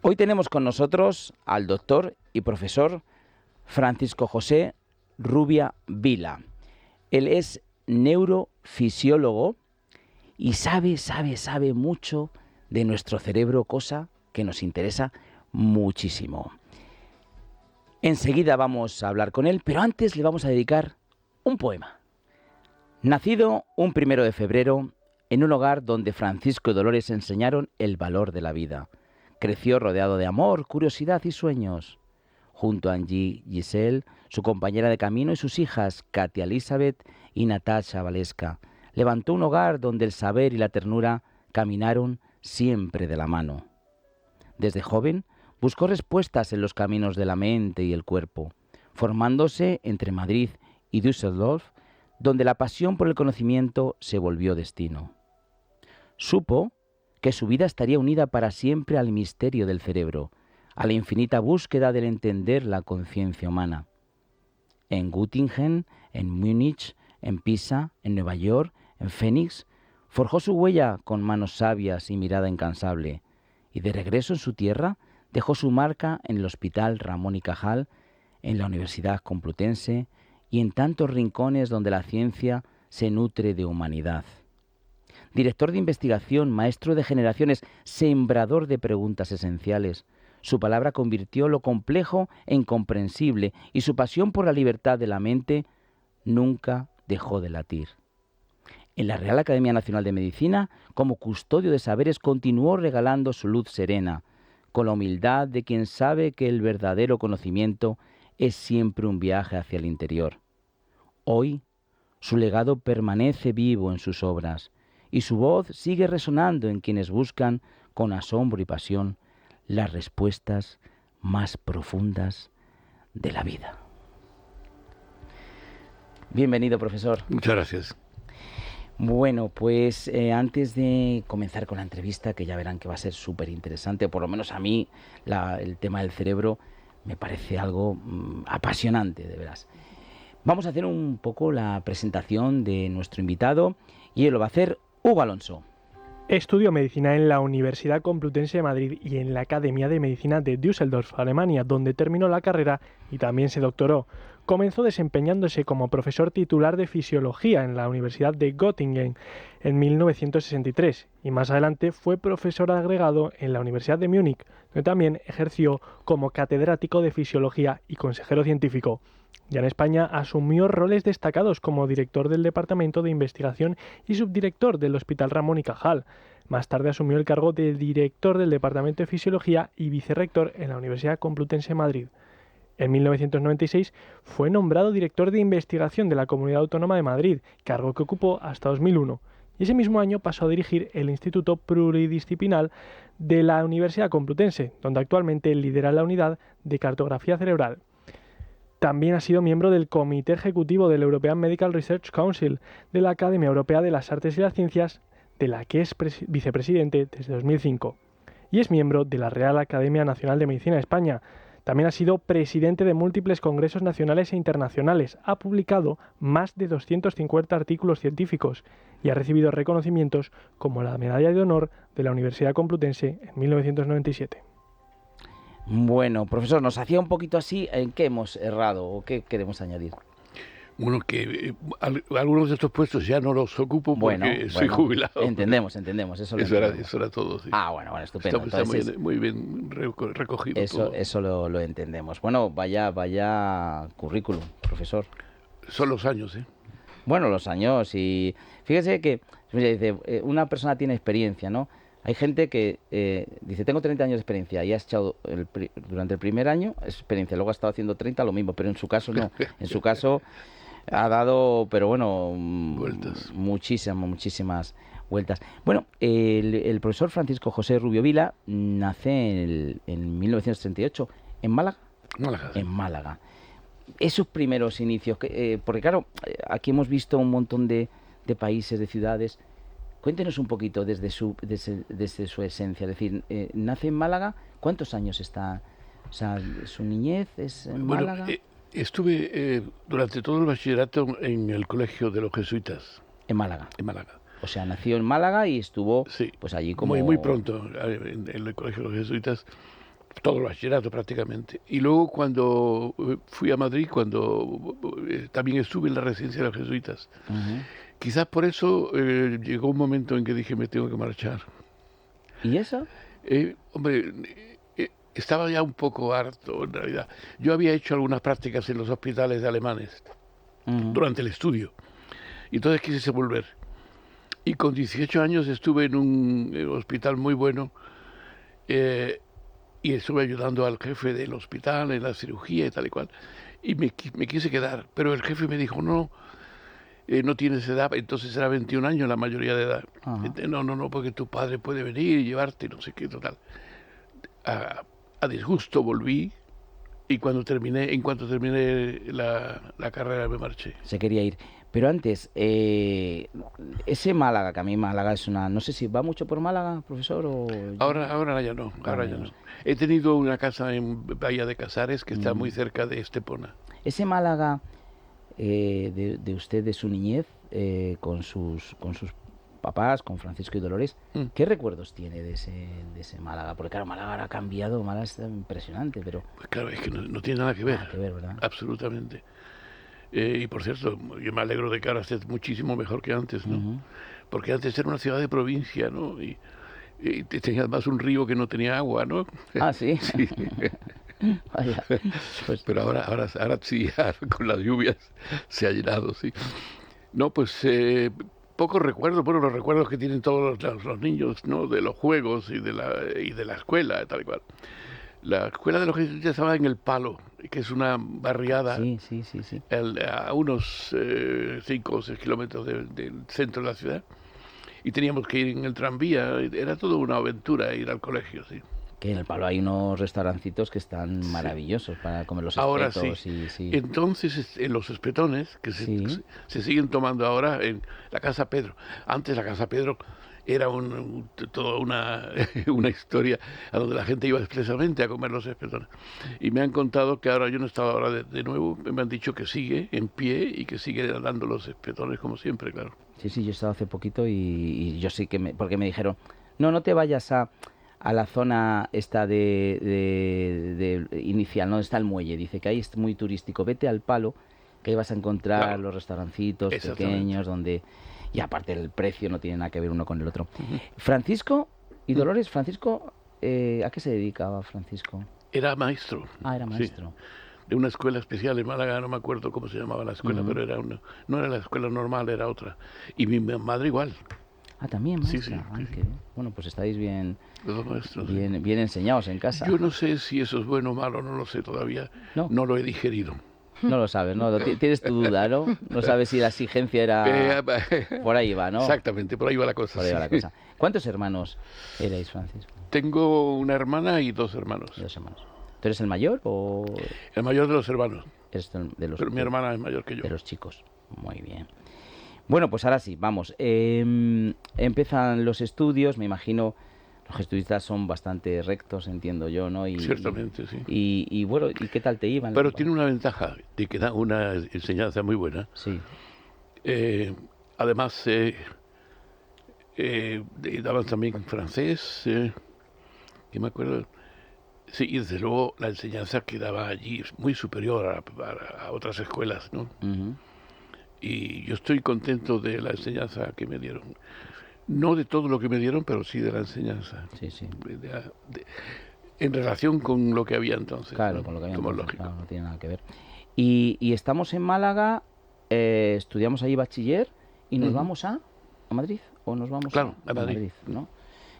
Hoy tenemos con nosotros al doctor y profesor Francisco José Rubia Vila. Él es neurofisiólogo y sabe mucho de nuestro cerebro, cosa que nos interesa muchísimo. Enseguida vamos a hablar con él, pero antes le vamos a dedicar un poema. Nacido un 1 de febrero en un hogar donde Francisco y Dolores enseñaron el valor de la vida. Creció rodeado de amor, curiosidad y sueños. Junto a Angie Giselle, su compañera de camino, y sus hijas, Katia Elizabeth y Natasha Valeska, levantó un hogar donde el saber y la ternura caminaron siempre de la mano. Desde joven, buscó respuestas en los caminos de la mente y el cuerpo, formándose entre Madrid y Düsseldorf, donde la pasión por el conocimiento se volvió destino. Supo que su vida estaría unida para siempre al misterio del cerebro, a la infinita búsqueda del entender la conciencia humana. En Göttingen, en Múnich, en Pisa, en Nueva York, en Phoenix, forjó su huella con manos sabias y mirada incansable, y de regreso en su tierra dejó su marca en el Hospital Ramón y Cajal, en la Universidad Complutense y en tantos rincones donde la ciencia se nutre de humanidad. Director de investigación, maestro de generaciones, sembrador de preguntas esenciales, su palabra convirtió lo complejo en comprensible y su pasión por la libertad de la mente nunca dejó de latir. En la Real Academia Nacional de Medicina, como custodio de saberes, continuó regalando su luz serena, con la humildad de quien sabe que el verdadero conocimiento es siempre un viaje hacia el interior. Hoy, su legado permanece vivo en sus obras, y su voz sigue resonando en quienes buscan, con asombro y pasión, las respuestas más profundas de la vida. Bienvenido, profesor. Muchas gracias. Bueno, pues antes de comenzar con la entrevista, que ya verán que va a ser súper interesante, por lo menos a mí el tema del cerebro me parece algo apasionante, de veras. Vamos a hacer un poco la presentación de nuestro invitado y él lo va a hacer Hugo Alonso. Estudió medicina en la Universidad Complutense de Madrid y en la Academia de Medicina de Düsseldorf, Alemania, donde terminó la carrera y también se doctoró. Comenzó desempeñándose como profesor titular de Fisiología en la Universidad de Göttingen en 1963 y más adelante fue profesor agregado en la Universidad de Múnich, donde también ejerció como catedrático de Fisiología y consejero científico. Ya en España asumió roles destacados como director del Departamento de Investigación y subdirector del Hospital Ramón y Cajal. Más tarde asumió el cargo de director del Departamento de Fisiología y vicerrector en la Universidad Complutense de Madrid. En 1996 fue nombrado director de investigación de la Comunidad Autónoma de Madrid, cargo que ocupó hasta 2001. Y ese mismo año pasó a dirigir el Instituto Pluridisciplinar de la Universidad Complutense, donde actualmente lidera la unidad de cartografía cerebral. También ha sido miembro del Comité Ejecutivo del European Medical Research Council, de la Academia Europea de las Artes y las Ciencias, de la que es vicepresidente desde 2005. Y es miembro de la Real Academia Nacional de Medicina de España. También ha sido presidente de múltiples congresos nacionales e internacionales. Ha publicado más de 250 artículos científicos y ha recibido reconocimientos como la Medalla de Honor de la Universidad Complutense en 1997. Bueno, profesor, nos hacía un poquito así, ¿en qué hemos errado o qué queremos añadir? Bueno, que algunos de estos puestos ya no los ocupo porque soy jubilado. Entendemos, eso era todo, sí. Bueno, estupendo. Está muy bien recogido todo. Eso lo entendemos. Bueno, vaya currículum, profesor. Son los años, ¿eh? Bueno, los años, y fíjese que una persona tiene experiencia, ¿no? Hay gente que dice, tengo 30 años de experiencia y ha echado durante el primer año experiencia, luego ha estado haciendo 30, lo mismo, pero en su caso no. En su caso ha dado, pero bueno, vueltas. Muchísimas vueltas. Bueno, el profesor Francisco José Rubio Vila nace en 1938 en Málaga. Sí. En Málaga. Esos primeros inicios, porque claro, aquí hemos visto un montón de países, de ciudades. Cuéntenos un poquito desde su esencia, es decir, nace en Málaga, ¿cuántos años está? O sea, ¿su niñez es en Málaga? Estuve durante todo el bachillerato en el colegio de los jesuitas. En Málaga. En Málaga. O sea, nació en Málaga y estuvo sí, pues allí como... Muy pronto en el colegio de los jesuitas. todo el bachillerato prácticamente. Y luego cuando fui a Madrid, cuando también estuve en la residencia de los jesuitas. Quizás por eso llegó un momento en que dije, me tengo que marchar. ¿Y eso? Hombre, estaba ya un poco harto, en realidad. Yo había hecho algunas prácticas en los hospitales alemanes durante el estudio. Y entonces quise volver. Y con 18 años estuve en un hospital muy bueno y estuve ayudando al jefe del hospital en la cirugía y tal y cual. Y me quise quedar, pero el jefe me dijo, no, no tienes edad, entonces era 21 años la mayoría de edad. No, porque tu padre puede venir y llevarte, no sé qué, total. A disgusto volví y en cuanto terminé la carrera me marché. Se quería ir. Pero antes, ese Málaga, que a mí Málaga es una... No sé si va mucho por Málaga, profesor, o... Ahora ya no, ahora ya no. He tenido una casa en Bahía de Casares que está muy cerca de Estepona. Ese Málaga de usted, de su niñez, con sus papás, con Francisco y Dolores, ¿qué recuerdos tiene de ese Málaga? Porque claro, Málaga ahora ha cambiado, Málaga está impresionante, pero... Pues claro, es que no tiene nada que ver. Nada que ver, ¿verdad? Absolutamente. Y por cierto, yo me alegro de que ahora esté muchísimo mejor que antes, ¿no? Porque antes era una ciudad de provincia, ¿no? Y tenía además un río que no tenía agua, ¿no? Ah, ¿sí? Sí. Vaya, pues... Pero ahora sí, con las lluvias se ha llenado, sí. No, pues pocos recuerdos, bueno, los recuerdos que tienen todos los niños, ¿no? De los juegos y de la escuela, tal y cual. La escuela de los jesuitas estaba en El Palo, que es una barriada Sí. a unos 5 o 6 kilómetros del centro de la ciudad. Y teníamos que ir en el tranvía, era toda una aventura ir al colegio, sí. Que en El Palo hay unos restaurancitos que están maravillosos para comer los ahora espetos. Sí. Entonces, en los espetones, que se siguen tomando ahora en la Casa Pedro. Antes la Casa Pedro era toda una historia a donde la gente iba expresamente a comer los espetones. Y me han contado que ahora, yo no he estado ahora de nuevo, me han dicho que sigue en pie y que sigue dando los espetones como siempre, claro. Sí, yo he estado hace poquito y yo sí que porque me dijeron, no te vayas a la zona esta de inicial, ¿no? Está el muelle, dice que ahí es muy turístico, vete al Palo, que ahí vas a encontrar los restaurancitos pequeños donde... Y aparte el precio no tiene nada que ver uno con el otro. Francisco y Dolores, Francisco, ¿a qué se dedicaba Francisco? Era maestro. Era maestro. Sí. De una escuela especial en Málaga, no me acuerdo cómo se llamaba la escuela, pero no era la escuela normal, era otra. Y mi madre igual. Ah, también maestra. Sí. Qué bien. Bueno, pues estáis bien enseñados en casa. Yo no sé si eso es bueno o malo, no lo sé todavía. No lo he digerido. No lo sabes, ¿no? Tienes tu duda, ¿no? No sabes si la exigencia era... Por ahí va, ¿no? Exactamente, por ahí va la cosa. Por ahí va la cosa. ¿Cuántos hermanos erais, Francisco? Tengo una hermana y 2 hermanos. ¿Tú eres el mayor o...? El mayor de los hermanos. Pero mi hermana es mayor que yo. De los chicos. Muy bien. Bueno, pues ahora sí, vamos. Empiezan los estudios, me imagino... Los jesuitas son bastante rectos, entiendo yo, ¿no? Ciertamente, sí. Y bueno, ¿y qué tal te iban? Pero tiene una ventaja, de que da una enseñanza muy buena. Sí. Además, daban también francés, que me acuerdo. Sí, y desde luego la enseñanza que daba allí es muy superior a otras escuelas, ¿no? Y yo estoy contento de la enseñanza que me dieron. No de todo lo que me dieron, pero sí de la enseñanza. Sí. En relación con lo que había entonces. Claro, ¿no? con lo que había Como entonces, lógico. claro, no tiene nada que ver. Y estamos en Málaga, estudiamos ahí bachiller y nos vamos a Madrid, o nos vamos a Madrid, ¿no?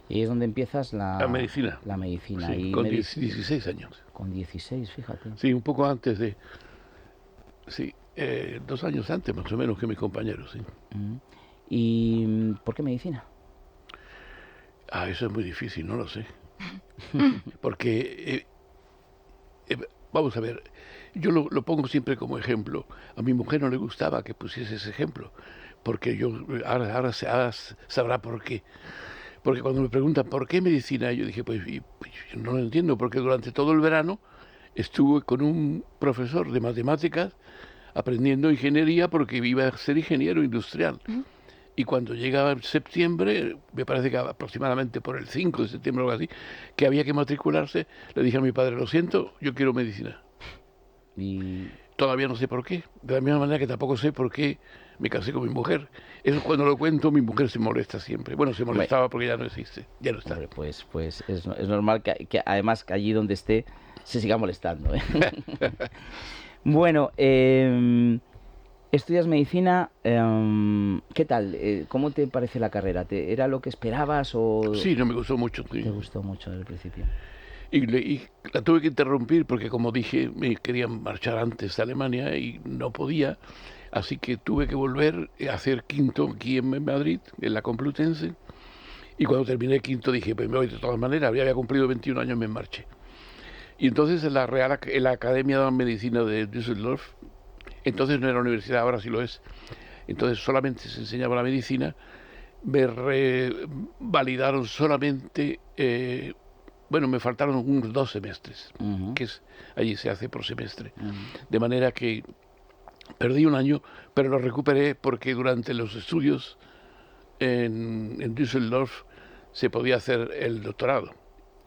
Y es donde empiezas la medicina. La medicina. Sí, y con 16 años. Con 16, fíjate. Sí, un poco antes de... Sí, 2 años antes más o menos que mis compañeros, sí. ¿Y por qué medicina? Eso es muy difícil, no lo sé. Porque, vamos a ver, yo lo pongo siempre como ejemplo. A mi mujer no le gustaba que pusiese ese ejemplo, porque ahora sabrá por qué. Porque cuando me preguntan ¿por qué medicina? Yo dije, pues yo no lo entiendo, porque durante todo el verano estuve con un profesor de matemáticas aprendiendo ingeniería porque iba a ser ingeniero industrial. Y cuando llega septiembre, me parece que aproximadamente por el 5 de septiembre o algo así, que había que matricularse, le dije a mi padre, lo siento, yo quiero medicina. Y Todavía no sé por qué. De la misma manera que tampoco sé por qué me casé con mi mujer. Eso cuando lo cuento, mi mujer se molesta siempre. Bueno, se molestaba porque ya no existe, ya no está. hombre, pues es normal que además que allí donde esté se siga molestando, ¿eh? Bueno, estudias medicina, ¿qué tal? ¿Cómo te parece la carrera? ¿Era lo que esperabas o Sí, no me gustó mucho. Sí. te gustó mucho desde el principio? Y la tuve que interrumpir porque, como dije, me querían marchar antes a Alemania y no podía. Así que tuve que volver a hacer quinto aquí en Madrid, en la Complutense. Y cuando terminé quinto dije, pues me voy de todas maneras. Había cumplido 21 años, me marché. Y entonces en la Academia de Medicina de Düsseldorf, entonces no era universidad, ahora sí lo es. Entonces solamente se enseñaba la medicina. Me validaron solamente... bueno, me faltaron unos 2 semestres, Ujú, que allí se hace por semestre. ujú. De manera que perdí un año, pero lo recuperé porque durante los estudios en Düsseldorf se podía hacer el doctorado,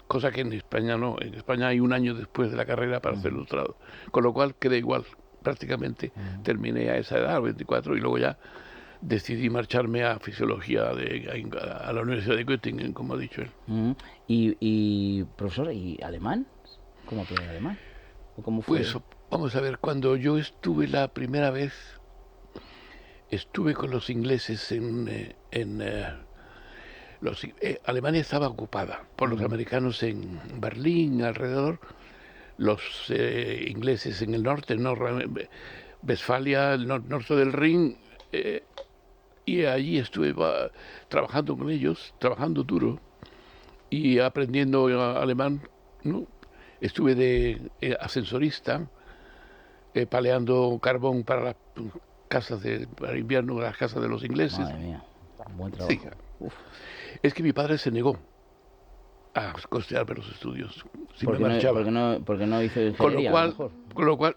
cosa que en España no. En España hay un año después de la carrera para hacer el doctorado, con lo cual quedé igual. Prácticamente terminé a esa edad, a los 24, y luego ya decidí marcharme a fisiología a la Universidad de Göttingen, como ha dicho él. Ujú. Profesor, ¿y alemán? ¿Cómo aprendí alemán? ¿O cómo fue? Pues vamos a ver, cuando yo estuve la primera vez, estuve con los ingleses Alemania estaba ocupada por los americanos en Berlín, alrededor, los ingleses en el norte, Westfalia, el norte del Rin, y allí estuve trabajando con ellos, trabajando duro y aprendiendo alemán, ¿no? Estuve de ascensorista, paleando carbón para las para invierno, las casas de los ingleses. Madre mía, buen Sí. trabajo. Uf. Es que mi padre se negó a costearme los estudios si me ¿Por qué marchaba. por qué no hizo Con lo ingeniería, a lo cual, mejor? con lo cual,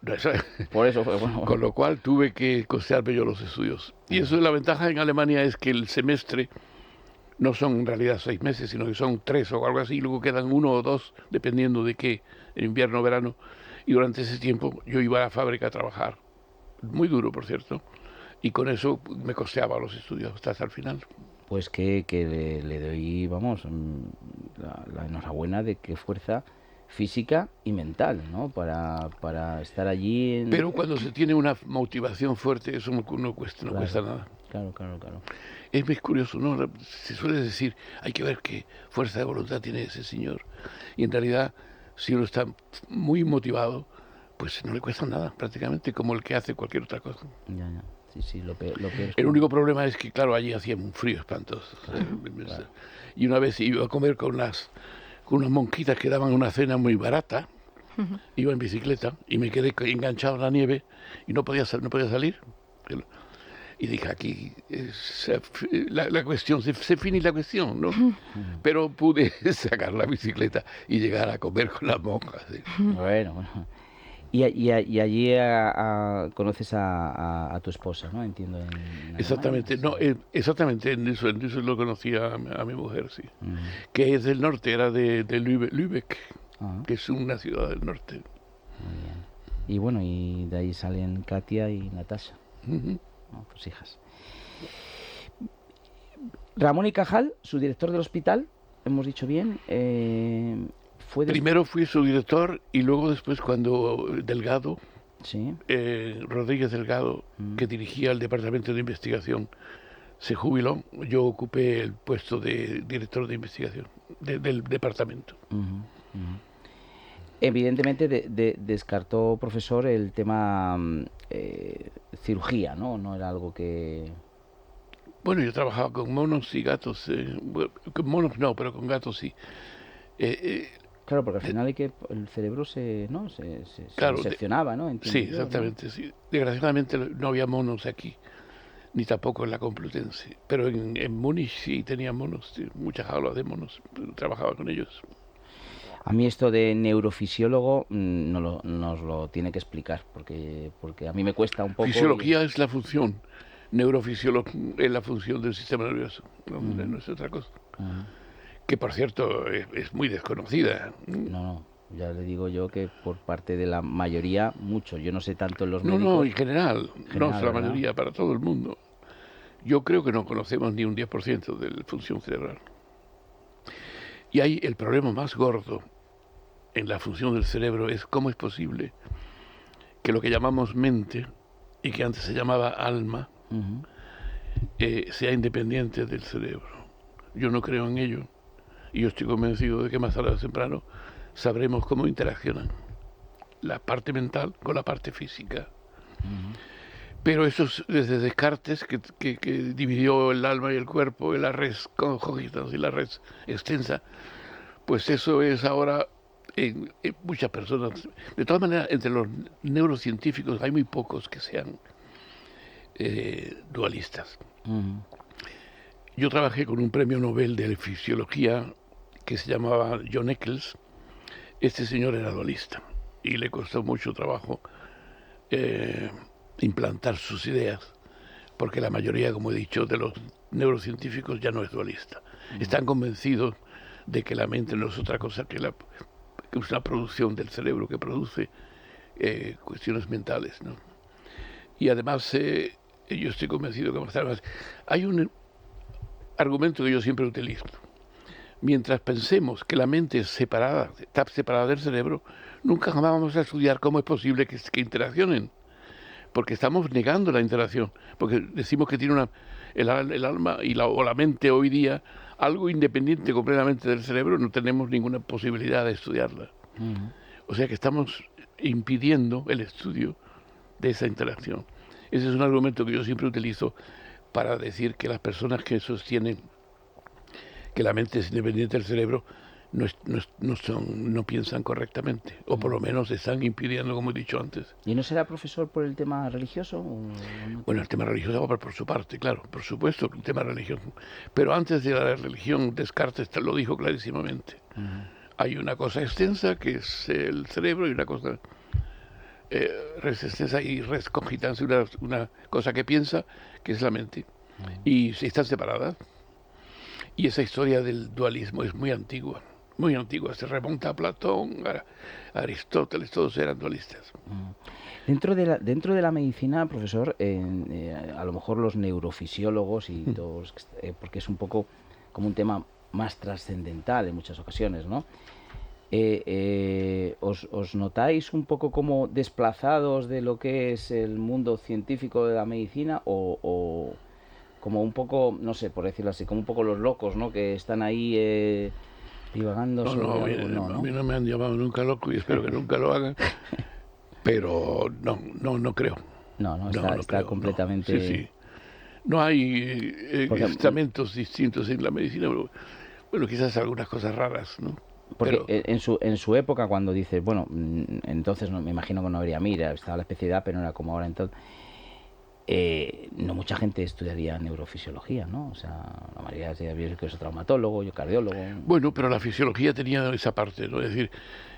Por eso fue, bueno. con lo cual tuve que costearme yo los estudios. Y eso, la ventaja en Alemania es que el semestre no son en realidad 6 meses, sino que son 3 o algo así, y luego quedan 1 o 2, dependiendo de qué, en invierno o verano. Y durante ese tiempo yo iba a la fábrica a trabajar, muy duro, por cierto, y con eso me costeaba los estudios hasta el final. Pues que le doy, vamos, la enhorabuena de qué fuerza física y mental, ¿no? Para estar allí en... Pero cuando se tiene una motivación fuerte, eso no cuesta, no Claro, cuesta nada. claro. Es muy curioso, ¿no? Se suele decir, hay que ver qué fuerza de voluntad tiene ese señor. Y en realidad, si uno está muy motivado, pues no le cuesta nada, prácticamente, como el que hace cualquier otra cosa. Ya. Sí, lo peor es El que- único problema es que, claro, allí hacía un frío espantoso. claro. Y una vez iba a comer con unas monjitas que daban una cena muy barata, iba en bicicleta y me quedé enganchado en la nieve y no podía salir. Y dije, aquí la cuestión, se finí la cuestión, ¿no? Pero pude sacar la bicicleta y llegar a comer con las monjas. ¿Sí? Bueno. Y allí conoces a tu esposa, ¿no? Entiendo. En Alemania, Exactamente, sí. no, exactamente, en eso lo conocí a mi mujer, sí. Ujú. Que es del norte, era de Lübeck, Ah, que es una ciudad del norte. muy bien. Y bueno, y de ahí salen Katia y Natasha, Ujú. ¿no? Tus hijas. Ramón y Cajal, su director del hospital, hemos dicho bien, fue Primero fui su director y luego después cuando Delgado, Sí. Rodríguez Delgado, que dirigía el departamento de investigación, se jubiló, yo ocupé el puesto de director de investigación del departamento. Ujú. Evidentemente descartó, profesor, el tema cirugía, ¿no? No era algo que... Bueno, yo trabajaba con monos y gatos, bueno, con monos no, pero con gatos sí. Eh, Claro, porque al final el cerebro ¿no? se Claro, diseccionaba, ¿no? Entiendo sí, yo, ¿no? exactamente, sí. Desgraciadamente no había monos aquí, ni tampoco en la Complutense, pero en Múnich sí tenía monos, sí, muchas jaulas de monos, trabajaba con ellos. A mí esto de neurofisiólogo nos lo tiene que explicar, porque a mí me cuesta un poco... Fisiología es la función neurofisiólogo en la función del sistema nervioso, no es otra cosa. Que por cierto es muy desconocida. No, ya le digo yo que por parte de la mayoría, mucho. Yo no sé tanto en los No, médicos. en general, no es la ¿verdad? mayoría, para todo el mundo. Yo creo que no conocemos ni un 10% de la función cerebral. Y hay el problema más gordo en la función del cerebro es cómo es posible que lo que llamamos mente y que antes se llamaba alma sea independiente del cerebro. Yo no creo en ello y yo estoy convencido de que más tarde o temprano sabremos cómo interaccionan la parte mental con la parte física. Pero eso es desde Descartes, que dividió el alma y el cuerpo, la res cogitans y la res extensa, pues eso es ahora en muchas personas. De todas maneras, entre los neurocientíficos hay muy pocos que sean dualistas. Yo trabajé con un premio Nobel de fisiología que se llamaba John Eccles. Este señor era dualista y le costó mucho trabajo implantar sus ideas, porque la mayoría, como he dicho, de los neurocientíficos ya no es dualista. Están convencidos de que la mente no es otra cosa que es una producción del cerebro que produce cuestiones mentales, ¿no? Y además yo estoy convencido que más tarde hay un argumento que yo siempre utilizo. Mientras pensemos que la mente es separada, está separada del cerebro, nunca jamás vamos a estudiar cómo es posible que interaccionen, porque estamos negando la interacción, porque decimos que tiene el alma o la mente hoy día algo independiente completamente del cerebro, no tenemos ninguna posibilidad de estudiarla. O sea que estamos impidiendo el estudio de esa interacción. Ese es un argumento que yo siempre utilizo para decir que las personas que sostienen que la mente es independiente del cerebro no piensan correctamente, o por lo menos están impidiendo, como he dicho antes. ¿Y no será profesor por el tema religioso? Bueno, el tema religioso va por su parte, claro, por supuesto, el tema religioso. Pero antes de la religión, Descartes lo dijo clarísimamente. Hay una cosa extensa, que es el cerebro, y una cosa res extensa y res cogitans, una cosa que piensa, que es la mente. Y están separadas. Y esa historia del dualismo es muy antigua, se remonta a Platón, a Aristóteles, todos eran dualistas. Dentro de la medicina, profesor, a lo mejor los neurofisiólogos y todos, porque es un poco como un tema más trascendental en muchas ocasiones, ¿no? ¿Os notáis un poco como desplazados de lo que es el mundo científico de la medicina o como un poco, no sé, por decirlo así, como un poco los locos, ¿no? Que están ahí divagando sobre algo, ¿no? A mí no me han llamado nunca loco y espero que nunca lo hagan, pero no creo. Está creo, completamente... Sí. No hay estamentos distintos en la medicina, bueno, quizás algunas cosas raras, ¿no? Porque pero en su época, cuando dices, bueno, entonces me imagino que no habría mira, estaba la especialidad, pero no era como ahora entonces... no mucha gente estudiaría neurofisiología, ¿no? O sea, la mayoría de que es traumatólogo, yo cardiólogo. Bueno, pero la fisiología tenía esa parte, ¿no? Es decir,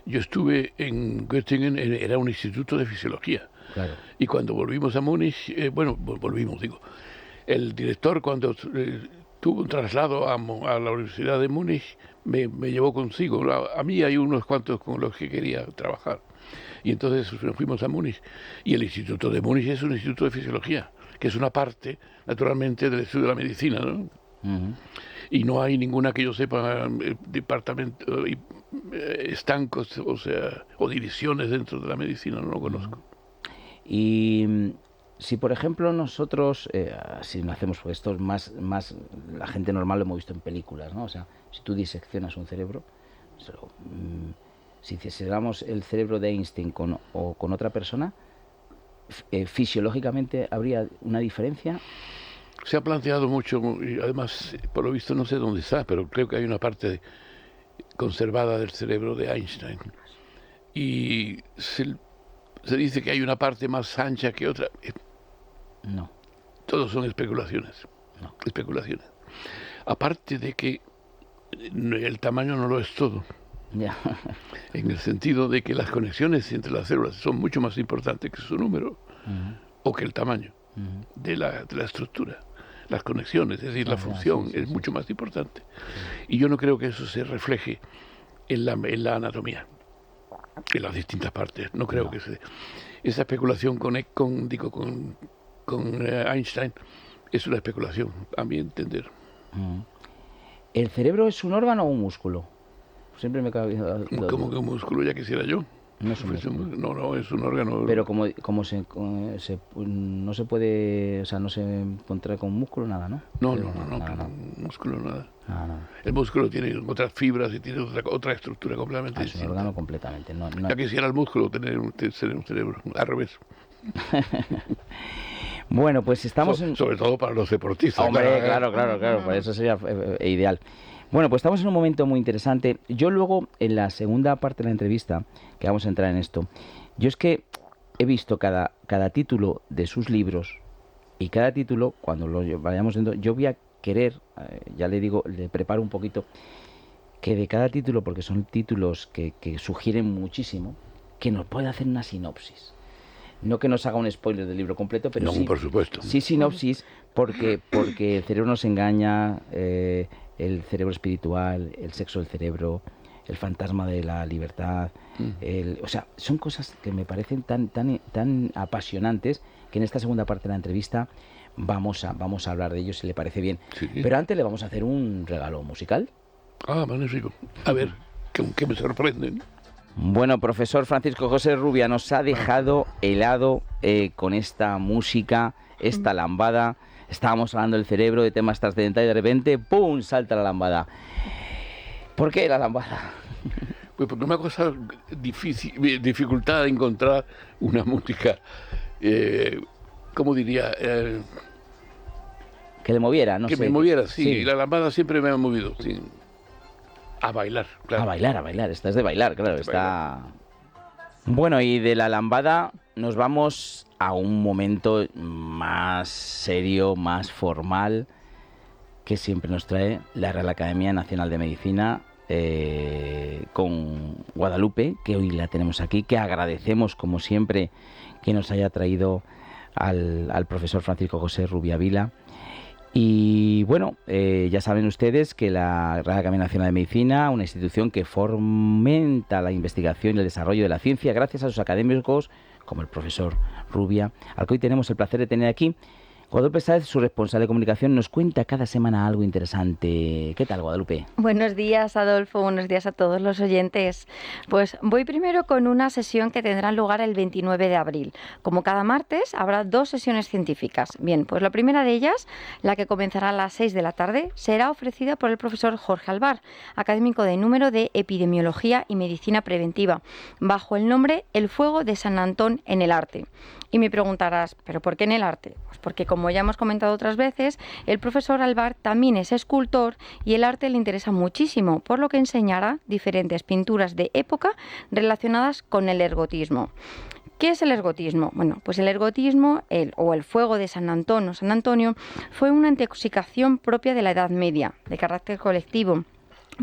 yo estuve en Göttingen, era un instituto de fisiología. Claro. Y cuando volvimos a Múnich, el director cuando tuvo un traslado a la Universidad de Múnich, me llevó consigo. A mí hay unos cuantos con los que quería trabajar. Y entonces nos fuimos a Múnich. Y el Instituto de Múnich es un instituto de fisiología, que es una parte, naturalmente, del estudio de la medicina, ¿no? Y no hay ninguna que yo sepa departamento, estancos, o divisiones dentro de la medicina, no lo conozco. Y si, por ejemplo, nosotros, si no hacemos esto, es más la gente normal lo hemos visto en películas, ¿no? O sea, si tú diseccionas un cerebro, si hiciéramos el cerebro de Einstein con otra persona, fisiológicamente habría una diferencia. Se ha planteado mucho, y además, por lo visto, no sé dónde está, pero creo que hay una parte conservada del cerebro de Einstein. Y se dice que hay una parte más ancha que otra. No. Todos son especulaciones. No. Especulaciones. Aparte de que el tamaño no lo es todo. Ya. En el sentido de que las conexiones entre las células son mucho más importantes que su número o que el tamaño. de la estructura. Las conexiones, es decir, la función es mucho más importante. Y yo no creo que eso se refleje en la anatomía, en las distintas partes. No creo que esa especulación con Einstein es una especulación, a mi entender. ¿El cerebro es un órgano o un músculo? Siempre me cabe... ¿Cómo que un músculo? Ya quisiera yo. No es un músculo. No, es un órgano. Pero como no se puede, o sea, no se contrae con músculo, nada, ¿no? No, músculo nada. El músculo tiene otras fibras y tiene otra estructura completamente distinta. Es un órgano completamente. No. Ya quisiera el músculo tener un cerebro, al revés. Bueno, pues estamos sobre todo para los deportistas. Hombre, claro, por eso sería ideal. Bueno, pues estamos en un momento muy interesante. Yo luego, en la segunda parte de la entrevista, que vamos a entrar en esto, yo es que he visto cada título de sus libros, y cada título, cuando lo vayamos viendo, yo voy a querer, ya le digo, le preparo un poquito, que de cada título, porque son títulos que sugieren muchísimo, que nos pueda hacer una sinopsis. No que nos haga un spoiler del libro completo, pero sí, por supuesto. Sí, sinopsis, porque el cerebro nos engaña, el cerebro espiritual, el sexo del cerebro, el fantasma de la libertad, o sea, son cosas que me parecen tan apasionantes que en esta segunda parte de la entrevista vamos a hablar de ellos, si le parece bien. Sí. Pero antes le vamos a hacer un regalo musical. Ah, magnífico. A ver, ¿qué me sorprenden? Bueno, profesor Francisco José Rubia nos ha dejado helado con esta música, esta lambada. Estábamos hablando del cerebro, de temas trascendentales, y de repente ¡pum!, salta la lambada. ¿Por qué la lambada? Pues porque una cosa dificultad de encontrar una música, ¿cómo diría? Que le moviera, no sé. Que me moviera, sí. La lambada siempre me ha movido, sí. A bailar, claro. A bailar. Esta es de bailar, claro. Está... Bueno, y de la lambada nos vamos a un momento más serio, más formal, que siempre nos trae la Real Academia Nacional de Medicina, con Guadalupe, que hoy la tenemos aquí, que agradecemos como siempre que nos haya traído al profesor Francisco José Rubia Vila. Y bueno, ya saben ustedes que la Real Academia Nacional de Medicina, una institución que fomenta la investigación y el desarrollo de la ciencia gracias a sus académicos, como el profesor Rubia, al que hoy tenemos el placer de tener aquí. Guadalupe Sáez, su responsable de comunicación, nos cuenta cada semana algo interesante. ¿Qué tal, Guadalupe? Buenos días, Adolfo. Buenos días a todos los oyentes. Pues voy primero con una sesión que tendrá lugar el 29 de abril. Como cada martes, habrá 2 sesiones científicas. Bien, pues la primera de ellas, la que comenzará a las 6 de la tarde, será ofrecida por el profesor Jorge Alvar, académico de número de Epidemiología y Medicina Preventiva, bajo el nombre El fuego de San Antón en el arte. Y me preguntarás, ¿pero por qué en el arte? Pues porque, como ya hemos comentado otras veces, el profesor Alvar también es escultor y el arte le interesa muchísimo, por lo que enseñará diferentes pinturas de época relacionadas con el ergotismo. ¿Qué es el ergotismo? Bueno, pues el ergotismo, el fuego de San Antón o San Antonio, fue una intoxicación propia de la Edad Media, de carácter colectivo,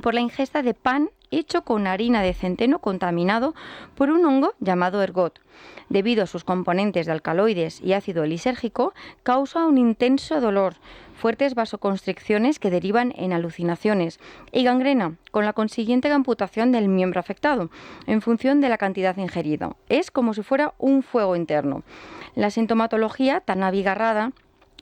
por la ingesta de pan hecho con harina de centeno contaminado por un hongo llamado ergot. Debido a sus componentes de alcaloides y ácido lisérgico, causa un intenso dolor, fuertes vasoconstricciones que derivan en alucinaciones y gangrena, con la consiguiente amputación del miembro afectado, en función de la cantidad ingerida. Es como si fuera un fuego interno. La sintomatología, tan abigarrada,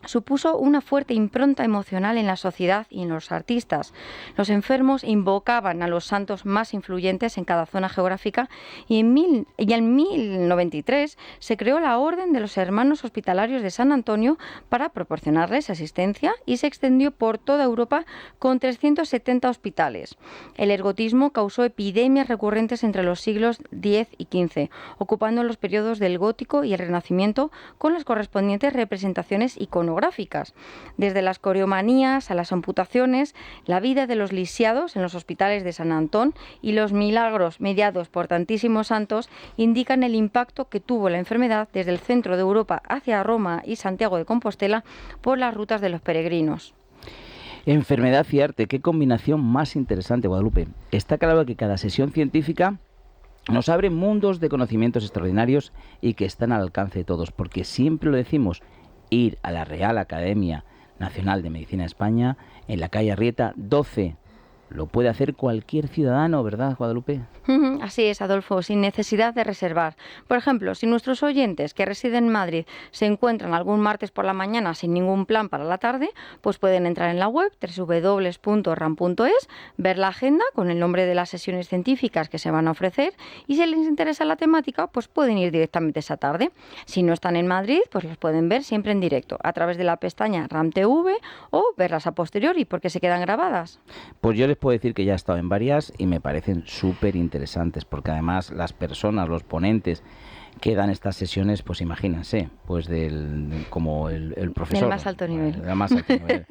supuso una fuerte impronta emocional en la sociedad y en los artistas. Los enfermos invocaban a los santos más influyentes en cada zona geográfica y en 1093 se creó la Orden de los Hermanos Hospitalarios de San Antonio para proporcionarles asistencia y se extendió por toda Europa con 370 hospitales. El ergotismo causó epidemias recurrentes entre los siglos X y XV, ocupando los periodos del Gótico y el Renacimiento con las correspondientes representaciones iconográficas. Desde las coreomanías a las amputaciones, la vida de los lisiados en los hospitales de San Antón y los milagros mediados por tantísimos santos indican el impacto que tuvo la enfermedad desde el centro de Europa hacia Roma y Santiago de Compostela por las rutas de los peregrinos. Enfermedad y arte, qué combinación más interesante, Guadalupe. Está claro que cada sesión científica nos abre mundos de conocimientos extraordinarios y que están al alcance de todos, porque siempre lo decimos, ir a la Real Academia Nacional de Medicina de España, en la calle Arrieta 12. Lo puede hacer cualquier ciudadano, ¿verdad, Guadalupe? Así es, Adolfo, sin necesidad de reservar. Por ejemplo, si nuestros oyentes que residen en Madrid se encuentran algún martes por la mañana sin ningún plan para la tarde, pues pueden entrar en la web www.ram.es, ver la agenda con el nombre de las sesiones científicas que se van a ofrecer y si les interesa la temática, pues pueden ir directamente esa tarde. Si no están en Madrid, pues las pueden ver siempre en directo a través de la pestaña RAM TV o verlas a posteriori porque se quedan grabadas. Pues yo les puedo decir que ya he estado en varias y me parecen súper interesantes porque además las personas, los ponentes que dan estas sesiones, pues imagínense, pues como el profesor. Del más alto nivel. Del más alto nivel.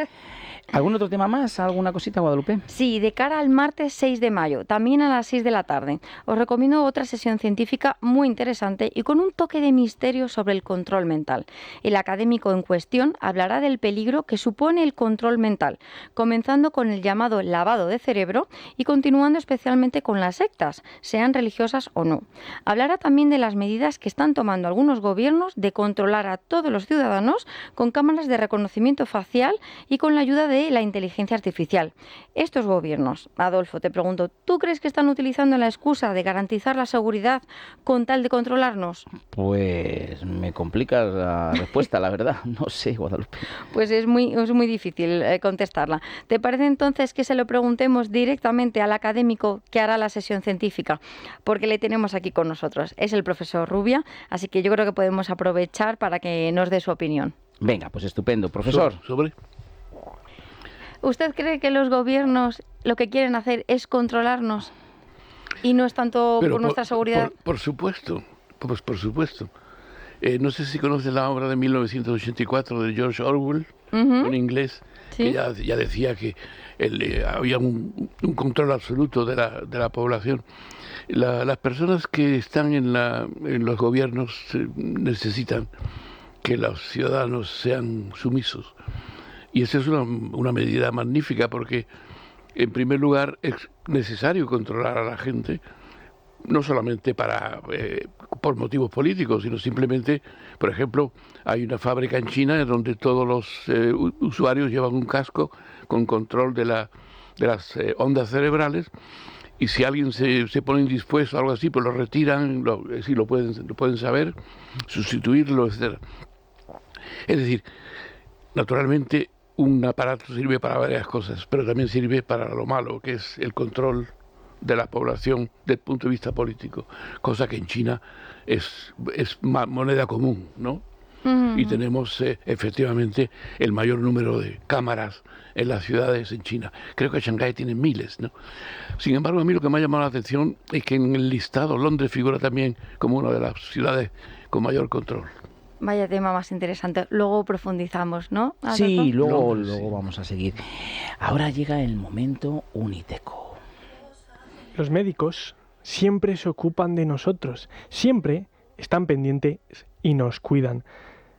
¿Algún otro tema más? ¿Alguna cosita, Guadalupe? Sí, de cara al martes 6 de mayo, también a las 6 de la tarde. Os recomiendo otra sesión científica muy interesante y con un toque de misterio sobre el control mental. El académico en cuestión hablará del peligro que supone el control mental, comenzando con el llamado lavado de cerebro y continuando especialmente con las sectas, sean religiosas o no. Hablará también de las medidas que están tomando algunos gobiernos de controlar a todos los ciudadanos con cámaras de reconocimiento facial y con la ayuda de la inteligencia artificial. Estos gobiernos, Adolfo, te pregunto, ¿tú crees que están utilizando la excusa de garantizar la seguridad con tal de controlarnos? Pues me complica la respuesta, la verdad. No sé, Guadalupe. Pues es muy difícil contestarla. ¿Te parece entonces que se lo preguntemos directamente al académico que hará la sesión científica? Porque le tenemos aquí con nosotros. Es el profesor Rubia, así que yo creo que podemos aprovechar para que nos dé su opinión. Venga, pues estupendo. Profesor. Sobre. ¿Usted cree que los gobiernos lo que quieren hacer es controlarnos y no es tanto por nuestra seguridad? Por supuesto, pues por supuesto. No sé si conoces la obra de 1984 de George Orwell, un inglés, ¿Sí? que ya decía que había un control absoluto de la población. Las personas que están en los gobiernos necesitan que los ciudadanos sean sumisos. Y esa es una medida magnífica porque, en primer lugar, es necesario controlar a la gente, no solamente por motivos políticos, sino simplemente, por ejemplo, hay una fábrica en China donde todos los usuarios llevan un casco con control de las ondas cerebrales, y si alguien se pone indispuesto o algo así, pues lo retiran, lo pueden saber, sustituirlo, etc. Es decir, naturalmente, un aparato sirve para varias cosas, pero también sirve para lo malo, que es el control de la población desde el punto de vista político, cosa que en China es moneda común, ¿no? Y tenemos efectivamente el mayor número de cámaras en las ciudades en China. Creo que Shanghái tiene miles, ¿no? Sin embargo, a mí lo que me ha llamado la atención es que en el listado Londres figura también como una de las ciudades con mayor control. Vaya tema más interesante. Luego profundizamos, ¿no, Adolfo? Sí, luego sí. Vamos a seguir. Ahora llega el momento Uniteco. Los médicos siempre se ocupan de nosotros, siempre están pendientes y nos cuidan.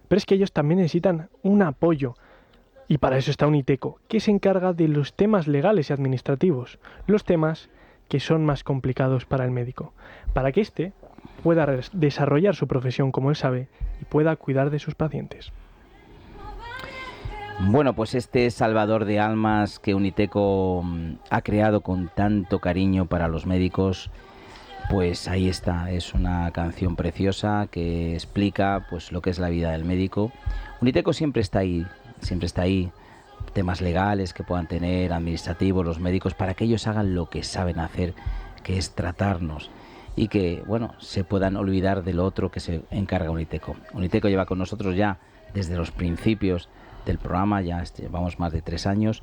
Pero es que ellos también necesitan un apoyo. Y para eso está Uniteco, que se encarga de los temas legales y administrativos, los temas que son más complicados para el médico, para que éste pueda desarrollar su profesión como él sabe y pueda cuidar de sus pacientes. Bueno, pues este salvador de almas que Uniteco ha creado con tanto cariño para los médicos, pues ahí está, es una canción preciosa que explica pues lo que es la vida del médico. Uniteco siempre está ahí, temas legales que puedan tener, administrativos, los médicos, para que ellos hagan lo que saben hacer, que es tratarnos, y que, bueno, se puedan olvidar de lo otro que se encarga Uniteco. Uniteco lleva con nosotros ya desde los principios del programa, ya llevamos más de 3 años,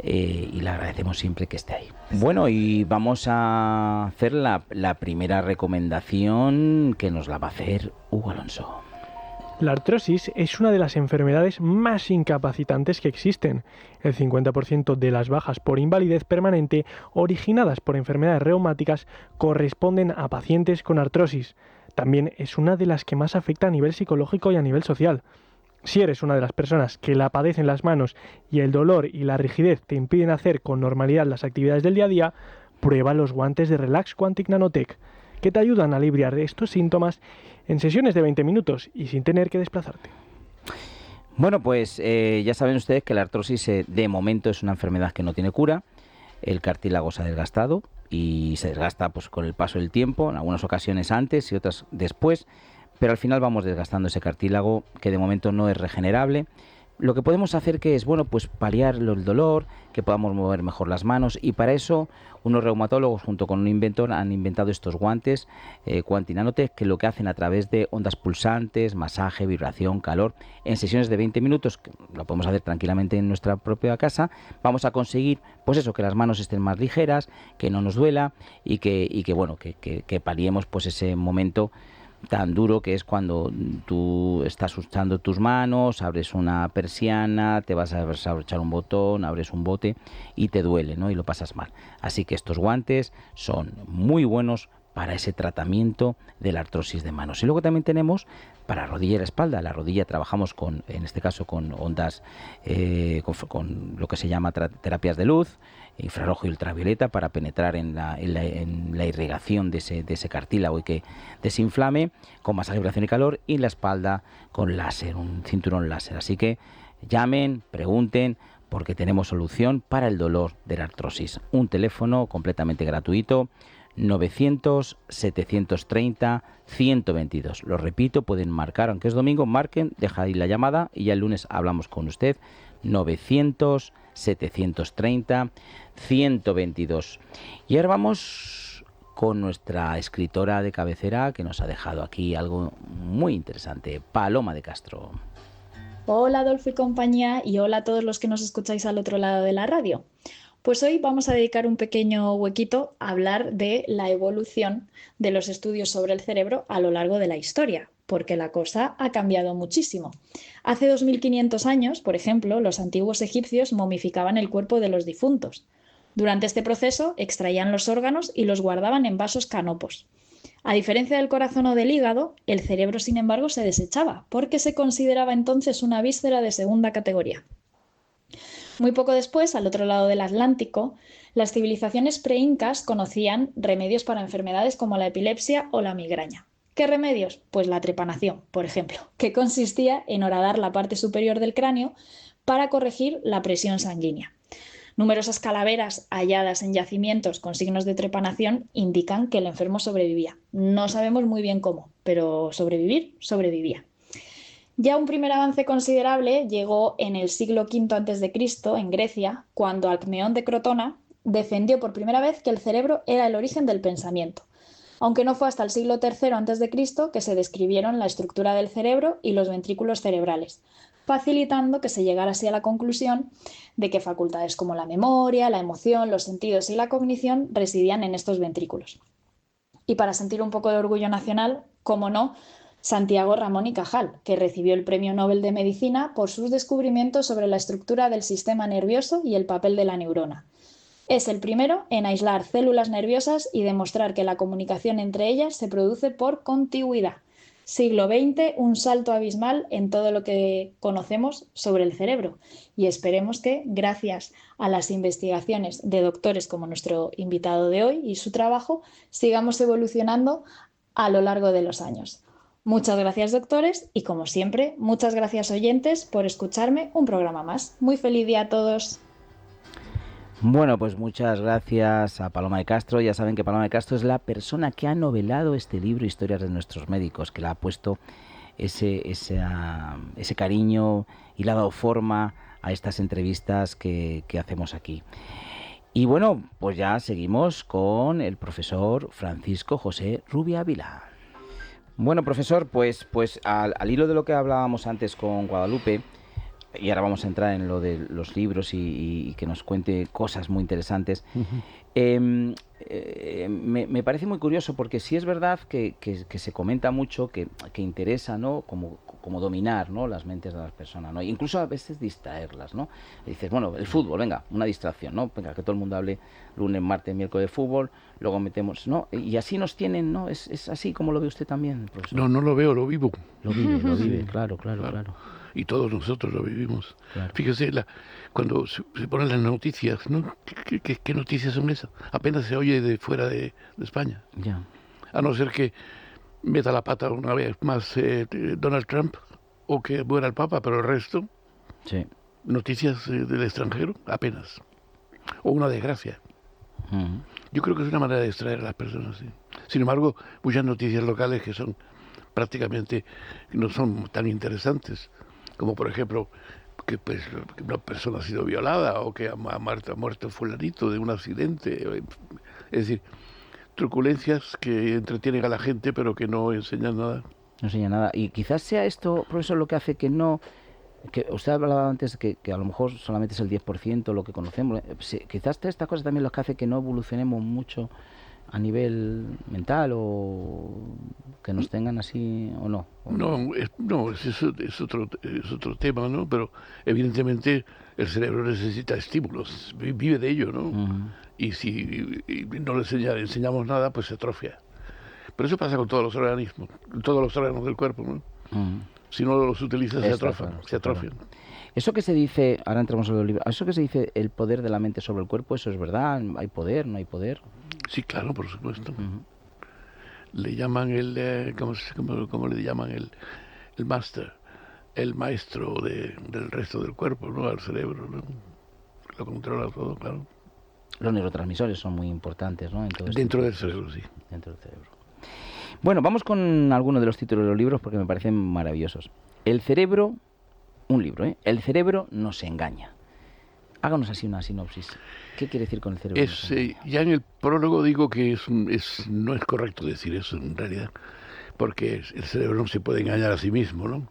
y le agradecemos siempre que esté ahí. Bueno, y vamos a hacer la primera recomendación, que nos la va a hacer Hugo Alonso. La artrosis es una de las enfermedades más incapacitantes que existen. El 50% de las bajas por invalidez permanente originadas por enfermedades reumáticas corresponden a pacientes con artrosis. También es una de las que más afecta a nivel psicológico y a nivel social. Si eres una de las personas que la padecen las manos y el dolor y la rigidez te impiden hacer con normalidad las actividades del día a día, prueba los guantes de Relax Quantic Nanotech, que te ayudan a aliviar estos síntomas en sesiones de 20 minutos y sin tener que desplazarte. Bueno, pues ya saben ustedes que la artrosis de momento es una enfermedad que no tiene cura. El cartílago se ha desgastado y se desgasta pues con el paso del tiempo, en algunas ocasiones antes y otras después, pero al final vamos desgastando ese cartílago que de momento no es regenerable. Lo que podemos hacer que es, bueno, pues paliar el dolor, que podamos mover mejor las manos, y para eso unos reumatólogos junto con un inventor han inventado estos guantes Quanti Nanotech, que lo que hacen a través de ondas pulsantes, masaje, vibración, calor, en sesiones de 20 minutos, que lo podemos hacer tranquilamente en nuestra propia casa, vamos a conseguir, pues eso, que las manos estén más ligeras, que no nos duela y que paliemos pues ese momento tan duro que es cuando tú estás usando tus manos, abres una persiana, te vas a abrochar un botón, abres un bote y te duele, ¿no? Y lo pasas mal. Así que estos guantes son muy buenos para ese tratamiento de la artrosis de manos. Y luego también tenemos para rodilla y la espalda. La rodilla trabajamos con, en este caso, con ondas, con lo que se llama terapias de luz, infrarrojo y ultravioleta, para penetrar en la irrigación de ese cartílago y que desinflame, con masaje, vibración y calor, y la espalda con láser, un cinturón láser. Así que llamen, pregunten, porque tenemos solución para el dolor de la artrosis. Un teléfono completamente gratuito, 900-730-122. Lo repito, pueden marcar, aunque es domingo, marquen, deja ahí la llamada y ya el lunes hablamos con usted. 900-730-122. Y ahora vamos con nuestra escritora de cabecera, que nos ha dejado aquí algo muy interesante, Paloma de Castro. Hola Adolfo y compañía, y hola a todos los que nos escucháis al otro lado de la radio. Pues hoy vamos a dedicar un pequeño huequito a hablar de la evolución de los estudios sobre el cerebro a lo largo de la historia, porque la cosa ha cambiado muchísimo. Hace 2500 años, por ejemplo, los antiguos egipcios momificaban el cuerpo de los difuntos. Durante este proceso extraían los órganos y los guardaban en vasos canopos. A diferencia del corazón o del hígado, el cerebro, sin embargo, se desechaba, porque se consideraba entonces una víscera de segunda categoría. Muy poco después, al otro lado del Atlántico, las civilizaciones pre-incas conocían remedios para enfermedades como la epilepsia o la migraña. ¿Qué remedios? Pues la trepanación, por ejemplo, que consistía en horadar la parte superior del cráneo para corregir la presión sanguínea. Numerosas calaveras halladas en yacimientos con signos de trepanación indican que el enfermo sobrevivía. No sabemos muy bien cómo, pero sobrevivir, sobrevivía. Ya un primer avance considerable llegó en el siglo V a.C., en Grecia, cuando Alcmeón de Crotona defendió por primera vez que el cerebro era el origen del pensamiento, aunque no fue hasta el siglo III a.C. que se describieron la estructura del cerebro y los ventrículos cerebrales, facilitando que se llegara así a la conclusión de que facultades como la memoria, la emoción, los sentidos y la cognición residían en estos ventrículos. Y para sentir un poco de orgullo nacional, cómo no, Santiago Ramón y Cajal, que recibió el Premio Nobel de Medicina por sus descubrimientos sobre la estructura del sistema nervioso y el papel de la neurona. Es el primero en aislar células nerviosas y demostrar que la comunicación entre ellas se produce por contigüidad. Siglo XX, un salto abismal en todo lo que conocemos sobre el cerebro. Y esperemos que, gracias a las investigaciones de doctores como nuestro invitado de hoy y su trabajo, sigamos evolucionando a lo largo de los años. Muchas gracias, doctores, y como siempre, muchas gracias, oyentes, por escucharme un programa más. Muy feliz día a todos. Bueno, pues muchas gracias a Paloma de Castro. Ya saben que Paloma de Castro es la persona que ha novelado este libro, Historias de nuestros médicos, que le ha puesto ese cariño y le ha dado forma a estas entrevistas que hacemos aquí. Y bueno, pues ya seguimos con el profesor Francisco José Rubia Vila. Bueno, profesor, pues al hilo de lo que hablábamos antes con Guadalupe, y ahora vamos a entrar en lo de los libros y que nos cuente cosas muy interesantes. Me parece muy curioso porque sí es verdad que se comenta mucho que interesa, ¿no? Como dominar, ¿no? Las mentes de las personas, ¿no? Incluso a veces distraerlas, ¿no? Y dices, bueno, el fútbol, venga, una distracción, ¿no? Venga, que todo el mundo hable lunes, martes, miércoles de fútbol, luego metemos, ¿no? Y así nos tienen, ¿no? Es así como lo ve usted también, profesor. No lo veo, lo vivo. Lo vive, claro. Y todos nosotros lo vivimos. Claro. Fíjese, cuando se ponen las noticias, ¿no? ¿Qué noticias son esas? Apenas se oye de fuera de España. Ya. A no ser que meta la pata una vez más Donald Trump, o que muera el Papa, pero el resto, Sí. noticias del extranjero, apenas. O una desgracia. Ujú. Yo creo que es una manera de distraer a las personas, sí. Sin embargo, muchas noticias locales que son prácticamente, no son tan interesantes, como por ejemplo que pues, que una persona ha sido violada o que ha muerto fulanito de un accidente. Es decir, truculencias que entretienen a la gente pero que no enseñan nada. No enseña nada. Y quizás sea esto, profesor, lo que hace que no... Que usted hablaba antes que a lo mejor solamente es el 10% lo que conocemos. Sí, quizás estas cosas también lo que hace que no evolucionemos mucho a nivel mental o que nos tengan así o no. No, es otro tema, ¿no? Pero evidentemente el cerebro necesita estímulos, vive de ello, ¿no? Ujú. Y si no le enseñamos nada, pues se atrofia. Pero eso pasa con todos los organismos, todos los órganos del cuerpo, ¿no? Ujú. Si no los utilizas, se Está atrofian, claro, se está claro. atrofian. Eso que se dice, ahora entramos en los libros, eso que se dice el poder de la mente sobre el cuerpo, ¿eso es verdad? ¿Hay poder? ¿No hay poder? Sí, claro, por supuesto. Ujú. Le llaman ¿cómo le llaman? El máster, el maestro del resto del cuerpo, ¿no? Al cerebro, ¿no? Lo controla todo, claro. Los neurotransmisores son muy importantes, ¿no? En todo este Dentro del proceso. cerebro, sí. Dentro del cerebro. Bueno, vamos con algunos de los títulos de los libros porque me parecen maravillosos. El cerebro, un libro, ¿eh? El cerebro nos engaña. Háganos así una sinopsis. ¿Qué quiere decir con el cerebro nos engaña? Ya en el prólogo digo que no es correcto decir eso en realidad, porque el cerebro no se puede engañar a sí mismo, ¿no?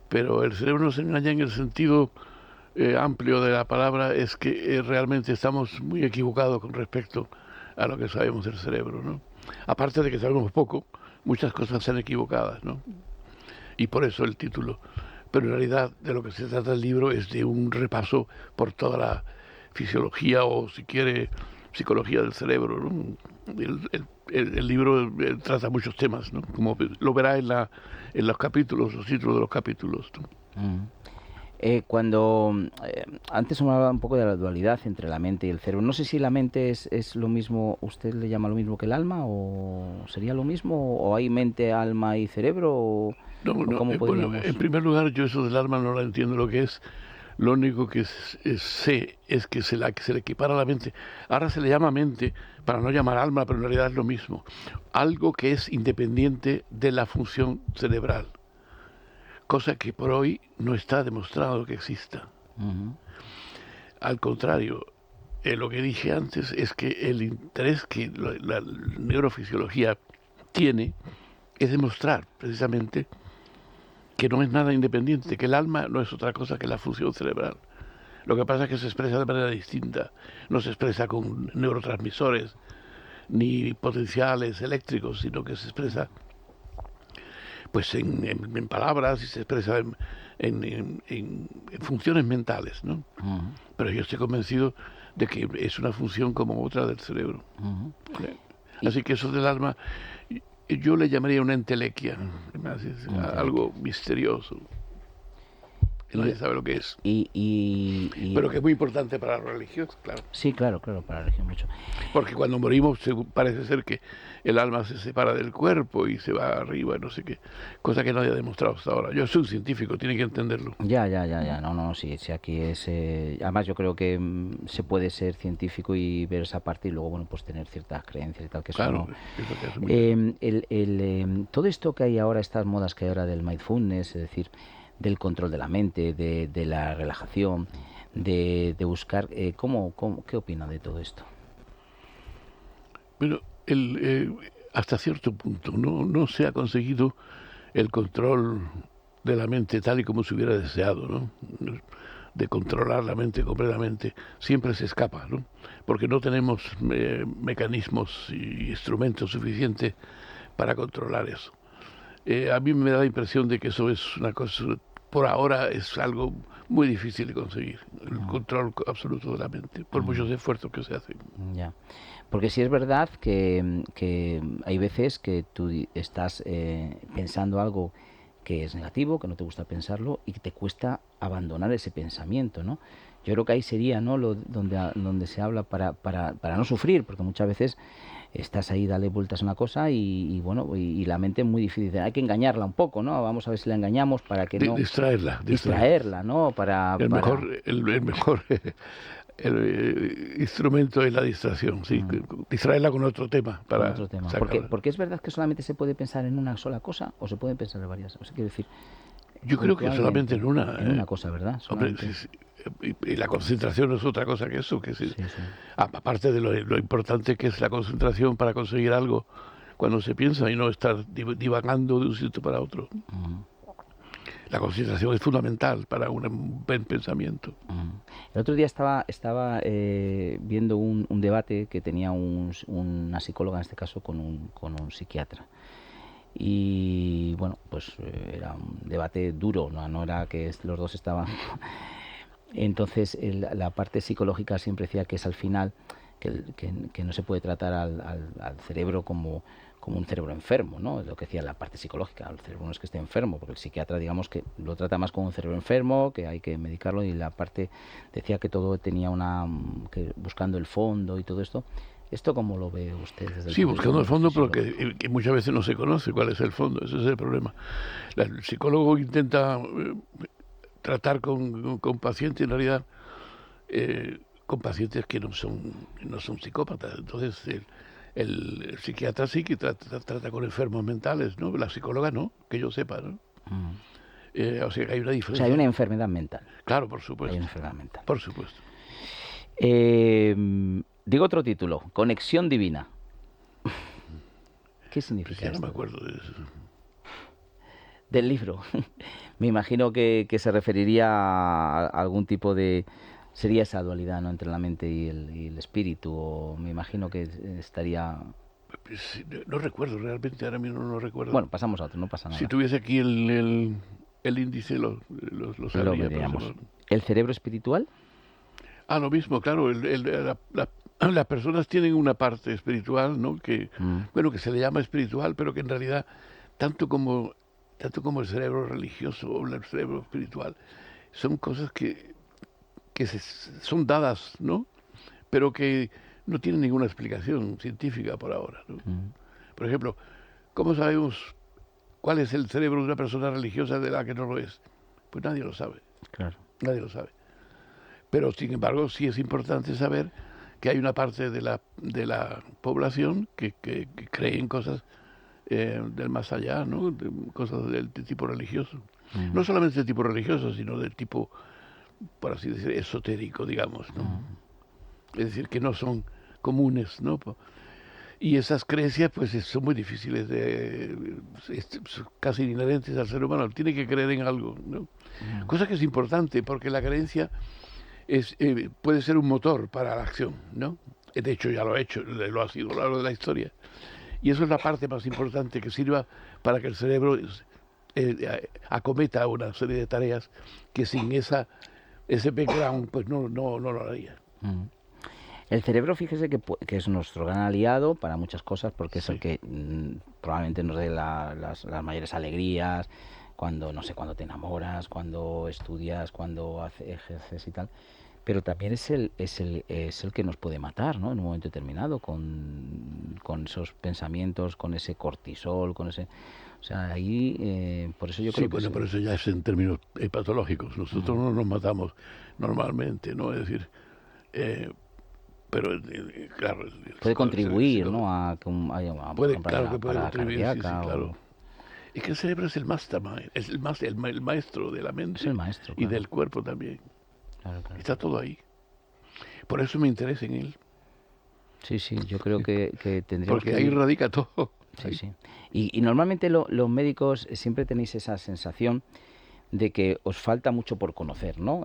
Pero el cerebro nos engaña en el sentido amplio de la palabra, es que realmente estamos muy equivocados con respecto a lo que sabemos del cerebro, ¿no? Aparte de que sabemos poco, muchas cosas son equivocadas, ¿no? Y por eso el título. Pero en realidad de lo que se trata el libro es de un repaso por toda la fisiología o, si quiere, psicología del cerebro, ¿no? El libro trata muchos temas, ¿no? Como lo verá en los capítulos, los títulos de los capítulos, ¿no? Mm. Antes me hablaba un poco de la dualidad entre la mente y el cerebro. No sé si la mente es lo mismo, ¿usted le llama lo mismo que el alma? ¿O sería lo mismo? ¿O hay mente, alma y cerebro? ¿O No, cómo bueno, podríamos...? en primer lugar, yo eso del alma no la entiendo lo que es. Lo único que sé es que se le equipara a la mente. Ahora se le llama mente para no llamar alma, pero en realidad es lo mismo. Algo que es independiente de la función cerebral. Cosa que por hoy no está demostrado que exista. Ujú. Al contrario, lo que dije antes es que el interés que la neurofisiología tiene es demostrar precisamente que no es nada independiente, que el alma no es otra cosa que la función cerebral. Lo que pasa es que se expresa de manera distinta, no se expresa con neurotransmisores ni potenciales eléctricos, sino que se expresa pues en palabras y se expresa en funciones mentales, ¿no? Ujú. Pero yo estoy convencido de que es una función como otra del cerebro. Ujú. Así que eso del alma, yo le llamaría una entelequia, además es algo misterioso, que nadie sabe lo que es, pero que es muy importante para la religión, claro. Sí, claro, para la religión mucho. Porque cuando morimos parece ser que el alma se separa del cuerpo y se va arriba, no sé qué, cosa que nadie ha demostrado hasta ahora. Yo soy un científico, tiene que entenderlo. Ya, no, sí, aquí es... además yo creo que se puede ser científico y ver esa parte y luego, bueno, pues tener ciertas creencias y tal, que eso Claro, no... eso que hace muy Todo esto que hay ahora, estas modas que hay ahora del mindfulness, es decir, del control de la mente, de la relajación, de buscar... ¿qué opina de todo esto? Bueno, hasta cierto punto no se ha conseguido el control de la mente tal y como se hubiera deseado, ¿no? De controlar la mente completamente. Siempre se escapa, ¿no? Porque no tenemos mecanismos y instrumentos suficientes para controlar eso. A mí me da la impresión de que eso es una cosa, por ahora es algo muy difícil de conseguir, el control absoluto de la mente, por muchos esfuerzos que se hacen. Ya. Porque sí es verdad que hay veces que tú estás pensando algo que es negativo, que no te gusta pensarlo y que te cuesta abandonar ese pensamiento, ¿no? Yo creo que ahí sería, ¿no?, donde se habla para no sufrir, porque muchas veces estás ahí, dale vueltas a una cosa bueno, y la mente es muy difícil. Hay que engañarla un poco, ¿no? Vamos a ver si la engañamos para que no... Distraerla, ¿no? El mejor instrumento es la distracción, sí. Distraerla con otro tema. Porque es verdad que solamente se puede pensar en una sola cosa o se pueden pensar en varias. O sea, quiero decir... Yo creo que solamente en una. En una cosa, ¿verdad? Hombre, y la concentración no es otra cosa que eso. Aparte de lo importante que es la concentración para conseguir algo cuando se piensa y no estar divagando de un sitio para otro. La concentración es fundamental para un buen pensamiento. El otro día estaba viendo un debate que tenía una psicóloga, en este caso, con un psiquiatra. Y bueno, pues era un debate duro, no era que los dos estaban... Entonces la parte psicológica siempre decía que es al final que no se puede tratar al cerebro como un cerebro enfermo, ¿no? Es lo que decía la parte psicológica. El cerebro no es que esté enfermo, porque el psiquiatra, digamos, que lo trata más como un cerebro enfermo, que hay que medicarlo, y la parte decía que todo tenía que buscando el fondo y todo esto. ¿Esto cómo lo ve usted? Sí, buscando el fondo, pero que muchas veces no se conoce cuál es el fondo. Ese es el problema. El psicólogo intenta tratar con pacientes, en realidad, con pacientes que no son psicópatas. Entonces, el psiquiatra sí que trata con enfermos mentales, ¿no? La psicóloga no, que yo sepa, ¿no? O sea, que hay una diferencia. O sea, hay una enfermedad mental. Claro, por supuesto. Hay una enfermedad mental. Por supuesto. Digo otro título, Conexión Divina. ¿Qué significa pues ya esto? No me acuerdo de eso. Del libro. Me imagino que se referiría a algún tipo de... Sería esa dualidad, ¿no?, entre la mente y el espíritu, o me imagino que estaría... Pues, no recuerdo, realmente ahora mismo no recuerdo. Bueno, pasamos a otro, no pasa nada. Si tuviese aquí el índice, lo sabría. ¿El cerebro espiritual? Lo mismo, claro. Las personas tienen una parte espiritual, ¿no? Que se le llama espiritual, pero que en realidad, tanto como el cerebro religioso o el cerebro espiritual, son cosas que son dadas, ¿no? Pero que no tienen ninguna explicación científica por ahora, ¿no? Por ejemplo, ¿cómo sabemos cuál es el cerebro de una persona religiosa de la que no lo es? Pues nadie lo sabe. Claro. Nadie lo sabe. Pero, sin embargo, sí es importante saber que hay una parte de la población que cree en cosas del más allá, ¿no? Cosas del tipo religioso. No solamente de tipo religioso, sino del tipo, por así decir, esotérico, digamos, ¿no? Es decir, que no son comunes, ¿no? Y esas creencias, pues, son muy difíciles casi inherentes al ser humano. Tiene que creer en algo, ¿no? Cosa que es importante, porque la creencia puede ser un motor para la acción, ¿no? De hecho, ya lo ha sido a lo largo de la historia. Y eso es la parte más importante, que sirva para que el cerebro acometa una serie de tareas que sin ese background, pues no lo haría. El cerebro, fíjese que es nuestro gran aliado para muchas cosas, porque es el que probablemente nos dé las mayores alegrías, cuando te enamoras, cuando estudias, cuando ejerces y tal. Pero también es el que nos puede matar, ¿no?, en un momento determinado, con esos pensamientos, con ese cortisol, con ese... O sea, ahí, por eso yo creo que... Sí, bueno, pero eso ya es en términos patológicos. Nosotros no nos matamos normalmente, ¿no? Es decir, pero claro... Puede contribuir, ¿no?, a claro que puede contribuir, sí, claro. Es que el cerebro es el mastermind, es el maestro de la mente. Es el maestro, claro. Y del cuerpo también. Claro. Está todo ahí. Por eso me interesa en él. Sí, yo creo que tendríamos Porque ahí radica todo. Sí. Y normalmente los médicos siempre tenéis esa sensación de que os falta mucho por conocer, ¿no?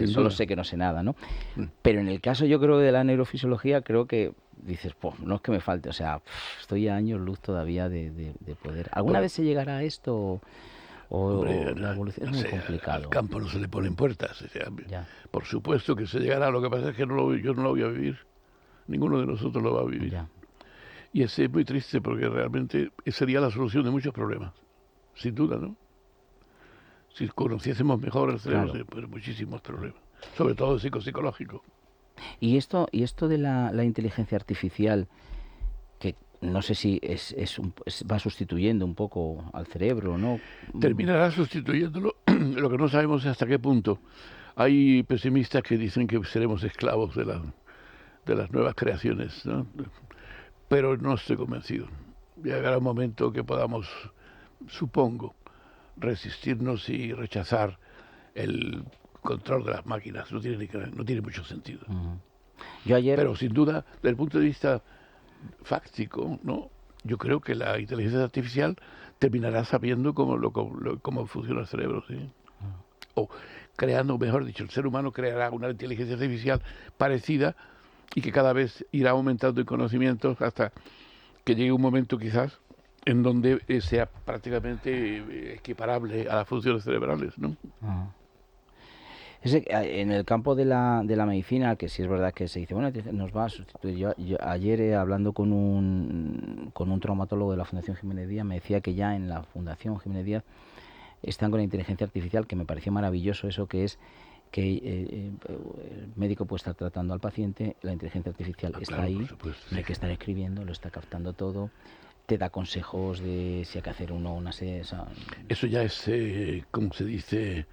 Solo sé que no sé nada, ¿no? Pero en el caso, yo creo, de la neurofisiología, creo que dices, no es que me falte, o sea, estoy a años luz todavía de poder... ¿Alguna vez se llegará a esto? Hombre, la evolución es muy complicado. Al campo no se le ponen puertas. O sea, por supuesto que se llegará. Lo que pasa es que yo no lo voy a vivir. Ninguno de nosotros lo va a vivir. Ya. Y es muy triste, porque realmente sería la solución de muchos problemas. Sin duda, ¿no? Si conociésemos mejor el cerebro, pues muchísimos problemas. Sobre todo psicológico. Y esto de la inteligencia artificial, no sé si va sustituyendo un poco al cerebro, ¿no? Terminará sustituyéndolo, lo que no sabemos es hasta qué punto. Hay pesimistas que dicen que seremos esclavos de las nuevas creaciones, ¿no? Pero no estoy convencido. Llegará un momento que podamos, supongo, resistirnos y rechazar el control de las máquinas. No tiene mucho sentido. Yo ayer... Pero sin duda, desde el punto de vista fáctico, ¿no? Yo creo que la inteligencia artificial terminará sabiendo cómo funciona el cerebro, ¿sí? O creando, mejor dicho, el ser humano creará una inteligencia artificial parecida y que cada vez irá aumentando en conocimientos hasta que llegue un momento quizás en donde sea prácticamente equiparable a las funciones cerebrales, ¿no? En el campo de la medicina, que sí es verdad que se dice, bueno, nos va a sustituir. Yo ayer hablando con un traumatólogo de la Fundación Jiménez Díaz, me decía que ya en la Fundación Jiménez Díaz están con la inteligencia artificial, que me pareció maravilloso eso, que es que el médico puede estar tratando al paciente, la inteligencia artificial está claro, ahí, por supuesto, no hay que estar escribiendo, lo está captando todo, te da consejos de si hay que hacer una serie. Eso ya es, como se dice,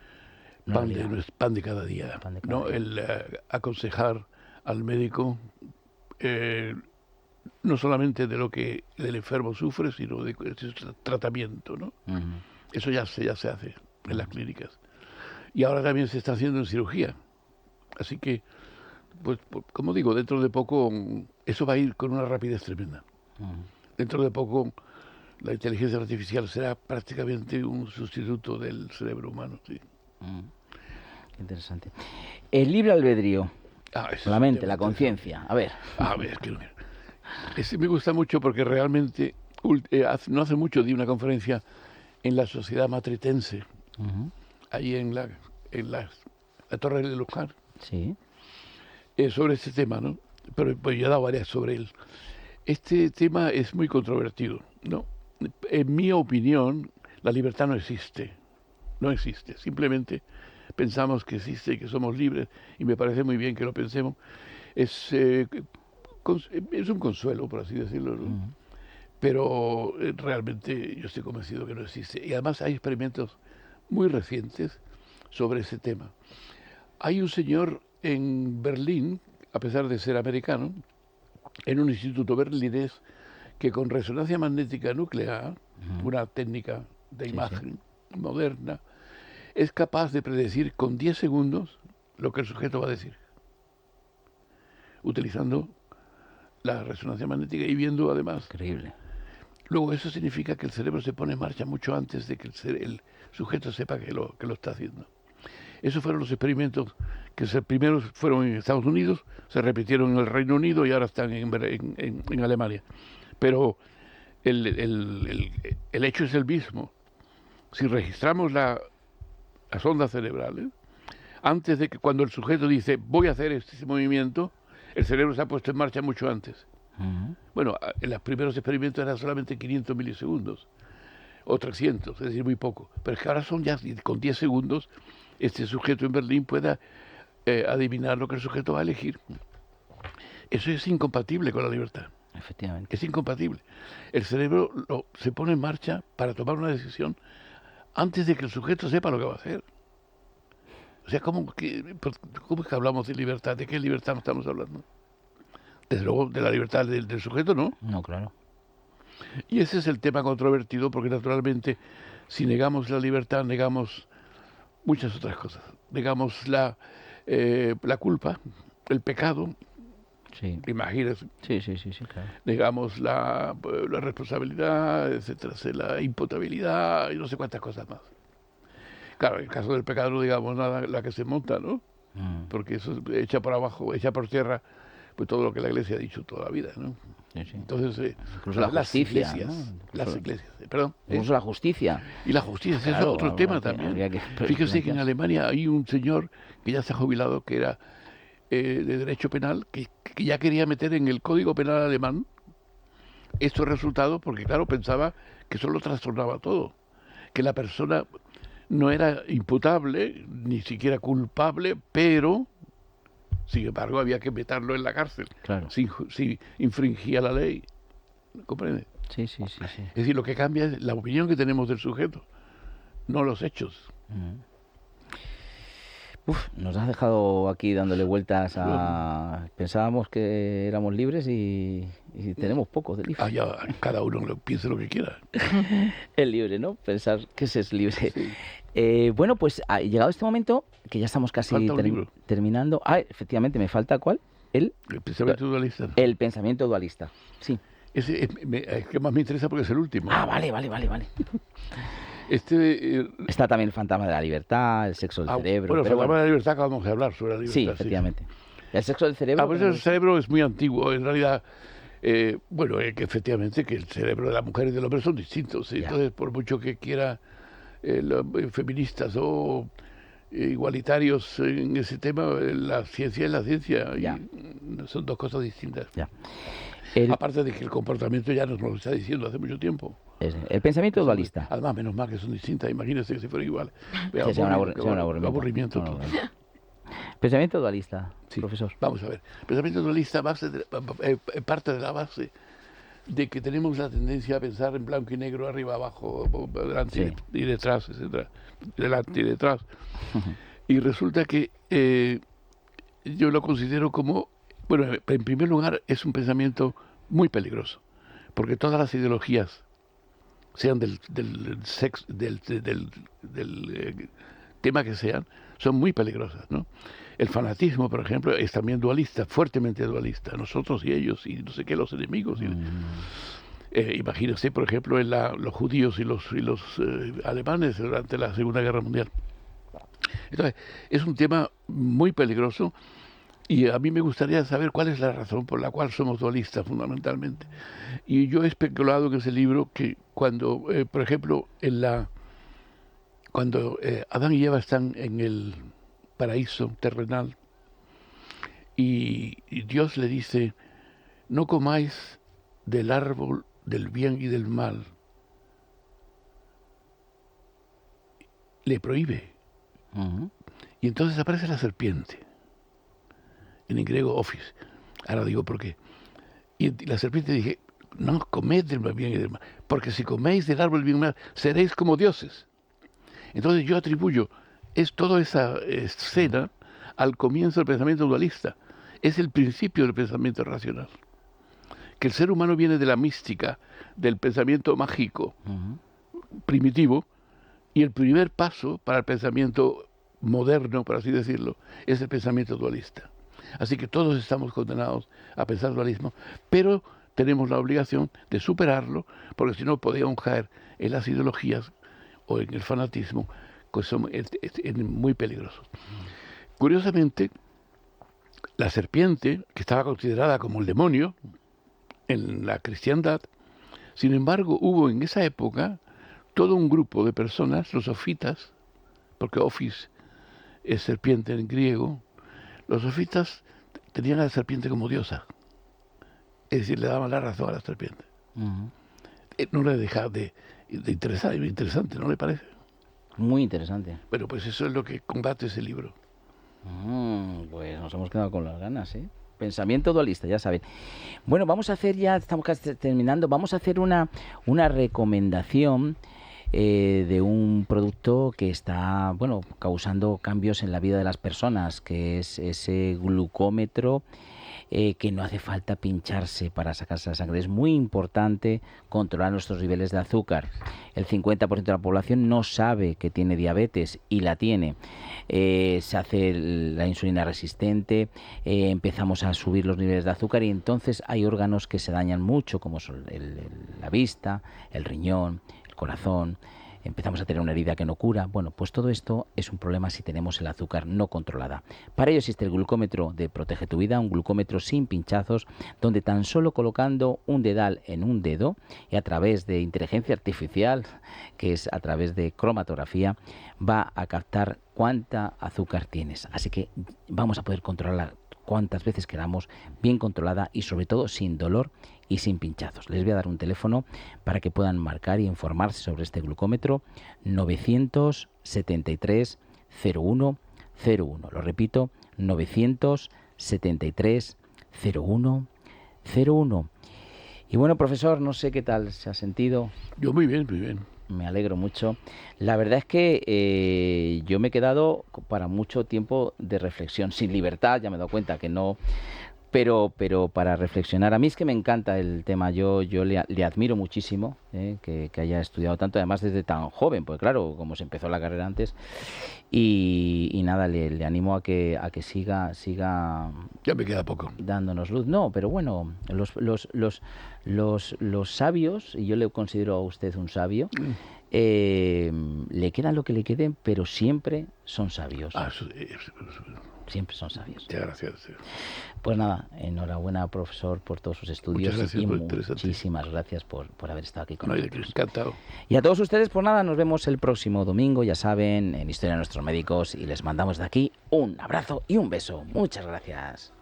pan de cada día, ¿no? El aconsejar al médico no solamente de lo que el enfermo sufre, sino de ese tratamiento, ¿no? Eso ya se hace en las clínicas. Y ahora también se está haciendo en cirugía. Así que, pues como digo, dentro de poco eso va a ir con una rapidez tremenda. Dentro de poco la inteligencia artificial será prácticamente un sustituto del cerebro humano, sí. Interesante. El libre albedrío, la mente, la conciencia. A ver, ese me gusta mucho porque realmente no hace mucho di una conferencia en la Sociedad Matritense, ahí en la Torre de Luján, sí, sobre este tema, ¿no? Pero pues yo he dado varias sobre él. Este tema es muy controvertido, ¿no? En mi opinión, la libertad no existe. Simplemente pensamos que existe y que somos libres, y me parece muy bien que lo pensemos. Es un consuelo, por así decirlo, ¿no? Pero realmente yo estoy convencido que no existe. Y además hay experimentos muy recientes sobre ese tema. Hay un señor en Berlín, a pesar de ser americano, en un instituto berlinés, que con resonancia magnética nuclear, una técnica de imagen moderna, es capaz de predecir con 10 segundos lo que el sujeto va a decir, utilizando la resonancia magnética y viendo además. Increíble. Luego eso significa que el cerebro se pone en marcha mucho antes de que el sujeto sepa que lo está haciendo. Esos fueron los experimentos que primero fueron en Estados Unidos, se repitieron en el Reino Unido y ahora están en Alemania. Pero el hecho es el mismo. Si registramos las ondas cerebrales, antes de que cuando el sujeto dice voy a hacer este movimiento, el cerebro se ha puesto en marcha mucho antes. Bueno, en los primeros experimentos eran solamente 500 milisegundos o 300, es decir, muy poco. Pero es que ahora son ya con 10 segundos, este sujeto en Berlín pueda adivinar lo que el sujeto va a elegir. Eso es incompatible con la libertad. Efectivamente. Es incompatible. El cerebro se pone en marcha para tomar una decisión antes de que el sujeto sepa lo que va a hacer. O sea, ¿cómo es que hablamos de libertad? ¿De qué libertad no estamos hablando? Desde luego, de la libertad del sujeto, ¿no? No, claro. Y ese es el tema controvertido, porque naturalmente, si negamos la libertad, negamos muchas otras cosas. Negamos la culpa, el pecado. Sí. Imagínate. Sí, claro. Negamos la responsabilidad, etcétera, la imputabilidad y no sé cuántas cosas más. Claro, en el caso del pecado no digamos nada, la que se monta, ¿no? Porque eso echa por abajo, echa por tierra, pues todo lo que la Iglesia ha dicho toda la vida, ¿no? Sí. Entonces, incluso la justicia, las iglesias, perdón. Incluso la justicia. Y la justicia, claro, es otro tema también. Fíjese que en Alemania hay un señor que ya se ha jubilado, que era de derecho penal, que ya quería meter en el Código Penal alemán estos resultados, porque claro, pensaba que eso lo trastornaba todo, que la persona no era imputable, ni siquiera culpable, pero sin embargo había que meterlo en la cárcel, Claro. si infringía la ley. ¿comprende? Sí. Es decir, lo que cambia es la opinión que tenemos del sujeto, no los hechos. Nos has dejado aquí dándole vueltas a... Pensábamos que éramos libres y tenemos poco de libre. Ya, cada uno piense lo que quiera. Es libre, ¿no? Pensar que se es libre. Sí. Bueno, pues llegado este momento, que ya estamos casi Falta un libro. terminando... Efectivamente, me falta ¿cuál? El pensamiento dualista. ¿No? El pensamiento dualista, sí. Ese es que más me interesa porque es el último. Vale. Está también el fantasma de la libertad, el sexo del cerebro. Bueno, el fantasma de la libertad acabamos de hablar sobre la libertad. Sí, efectivamente. El sexo del cerebro... Pues el cerebro es muy antiguo, en realidad... que efectivamente que el cerebro de la mujer y del hombre son distintos. Entonces, por mucho que quiera los feministas o igualitarios en ese tema, la ciencia es la ciencia. Y son dos cosas distintas. Aparte de que el comportamiento ya nos lo está diciendo hace mucho tiempo. El pensamiento dualista. Además, menos mal que son distintas. Imagínense que si fueran iguales. Sea un aburrimiento. Pensamiento dualista, profesor. Vamos a ver. Pensamiento dualista parte de la base de que tenemos la tendencia a pensar en blanco y negro, arriba, abajo, delante y detrás, etcétera, delante y detrás. Y resulta que yo lo considero como, bueno, en primer lugar es un pensamiento muy peligroso, porque todas las ideologías, sean del sexo, del tema que sean, son muy peligrosas, ¿no? El fanatismo, por ejemplo, es también dualista, fuertemente dualista, nosotros y ellos, y no sé qué, los enemigos. Imagínense, por ejemplo, en los judíos y los alemanes durante la Segunda Guerra Mundial. Entonces, es un tema muy peligroso y a mí me gustaría saber cuál es la razón por la cual somos dualistas fundamentalmente. Y yo he especulado en ese libro que cuando, por ejemplo, cuando Adán y Eva están en el paraíso terrenal y Dios le dice, no comáis del árbol del bien y del mal, le prohíbe. Y entonces aparece la serpiente, en griego Ophis. Ahora digo por qué. Y la serpiente dije, no comed del bien y del mal, porque si coméis del árbol del bien y del mal, seréis como dioses. Entonces yo atribuyo toda esa escena al comienzo del pensamiento dualista. Es el principio del pensamiento racional. Que el ser humano viene de la mística, del pensamiento mágico, primitivo, y el primer paso para el pensamiento moderno, por así decirlo, es el pensamiento dualista. Así que todos estamos condenados a pensar dualismo, pero tenemos la obligación de superarlo, porque si no podríamos caer en las ideologías o en el fanatismo, que son muy peligrosos. Curiosamente, la serpiente, que estaba considerada como el demonio en la cristiandad, sin embargo, hubo en esa época todo un grupo de personas, los sofitas, porque Ophis es serpiente en griego, los sofitas tenían a la serpiente como diosa, es decir, le daban la razón a la serpiente. No le dejaba de interesar, interesante, ¿no le parece? Muy interesante. Bueno, pues eso es lo que combate ese libro. Pues nos hemos quedado con las ganas, ¿eh? Pensamiento dualista, ya saben. Bueno, vamos a hacer ya, estamos casi terminando, vamos a hacer una recomendación de un producto que está, bueno, causando cambios en la vida de las personas, que es ese glucómetro que no hace falta pincharse para sacarse la sangre. Es muy importante controlar nuestros niveles de azúcar. El 50% de la población no sabe que tiene diabetes y la tiene. Se hace la insulina resistente, empezamos a subir los niveles de azúcar y entonces hay órganos que se dañan mucho, como son la vista, el riñón, el corazón. Empezamos a tener una herida que no cura. Bueno, pues todo esto es un problema si tenemos el azúcar no controlada. Para ello existe el glucómetro de Protege tu Vida, un glucómetro sin pinchazos, donde tan solo colocando un dedal en un dedo y a través de inteligencia artificial, que es a través de cromatografía, va a captar cuánta azúcar tienes. Así que vamos a poder controlarla cuantas veces queramos, bien controlada y sobre todo sin dolor y sin pinchazos. Les voy a dar un teléfono para que puedan marcar y informarse sobre este glucómetro: 973 01 01. Lo repito, 973 01 01. Y bueno, profesor, no sé qué tal se ha sentido. Yo muy bien, muy bien. Me alegro mucho. La verdad es que yo me he quedado para mucho tiempo de reflexión, sin libertad, ya me he dado cuenta que no, pero para reflexionar. A mí es que me encanta el tema, yo le admiro muchísimo que haya estudiado tanto, además desde tan joven, pues claro, como se empezó la carrera antes, y nada, le animo a que siga Ya me queda poco. dándonos luz. No, pero bueno, los sabios, y yo le considero a usted un sabio, le quedan lo que le queden, pero siempre son sabios. Siempre son sabios. Muchas gracias. Pues nada, enhorabuena, profesor, por todos sus estudios. Muchas gracias, y muy interesante. muchísimas gracias por haber estado aquí con No, nosotros. encantado. Y a todos ustedes, pues nada, nos vemos el próximo domingo, ya saben, en Historia de Nuestros Médicos, y les mandamos de aquí un abrazo y un beso. Muchas gracias.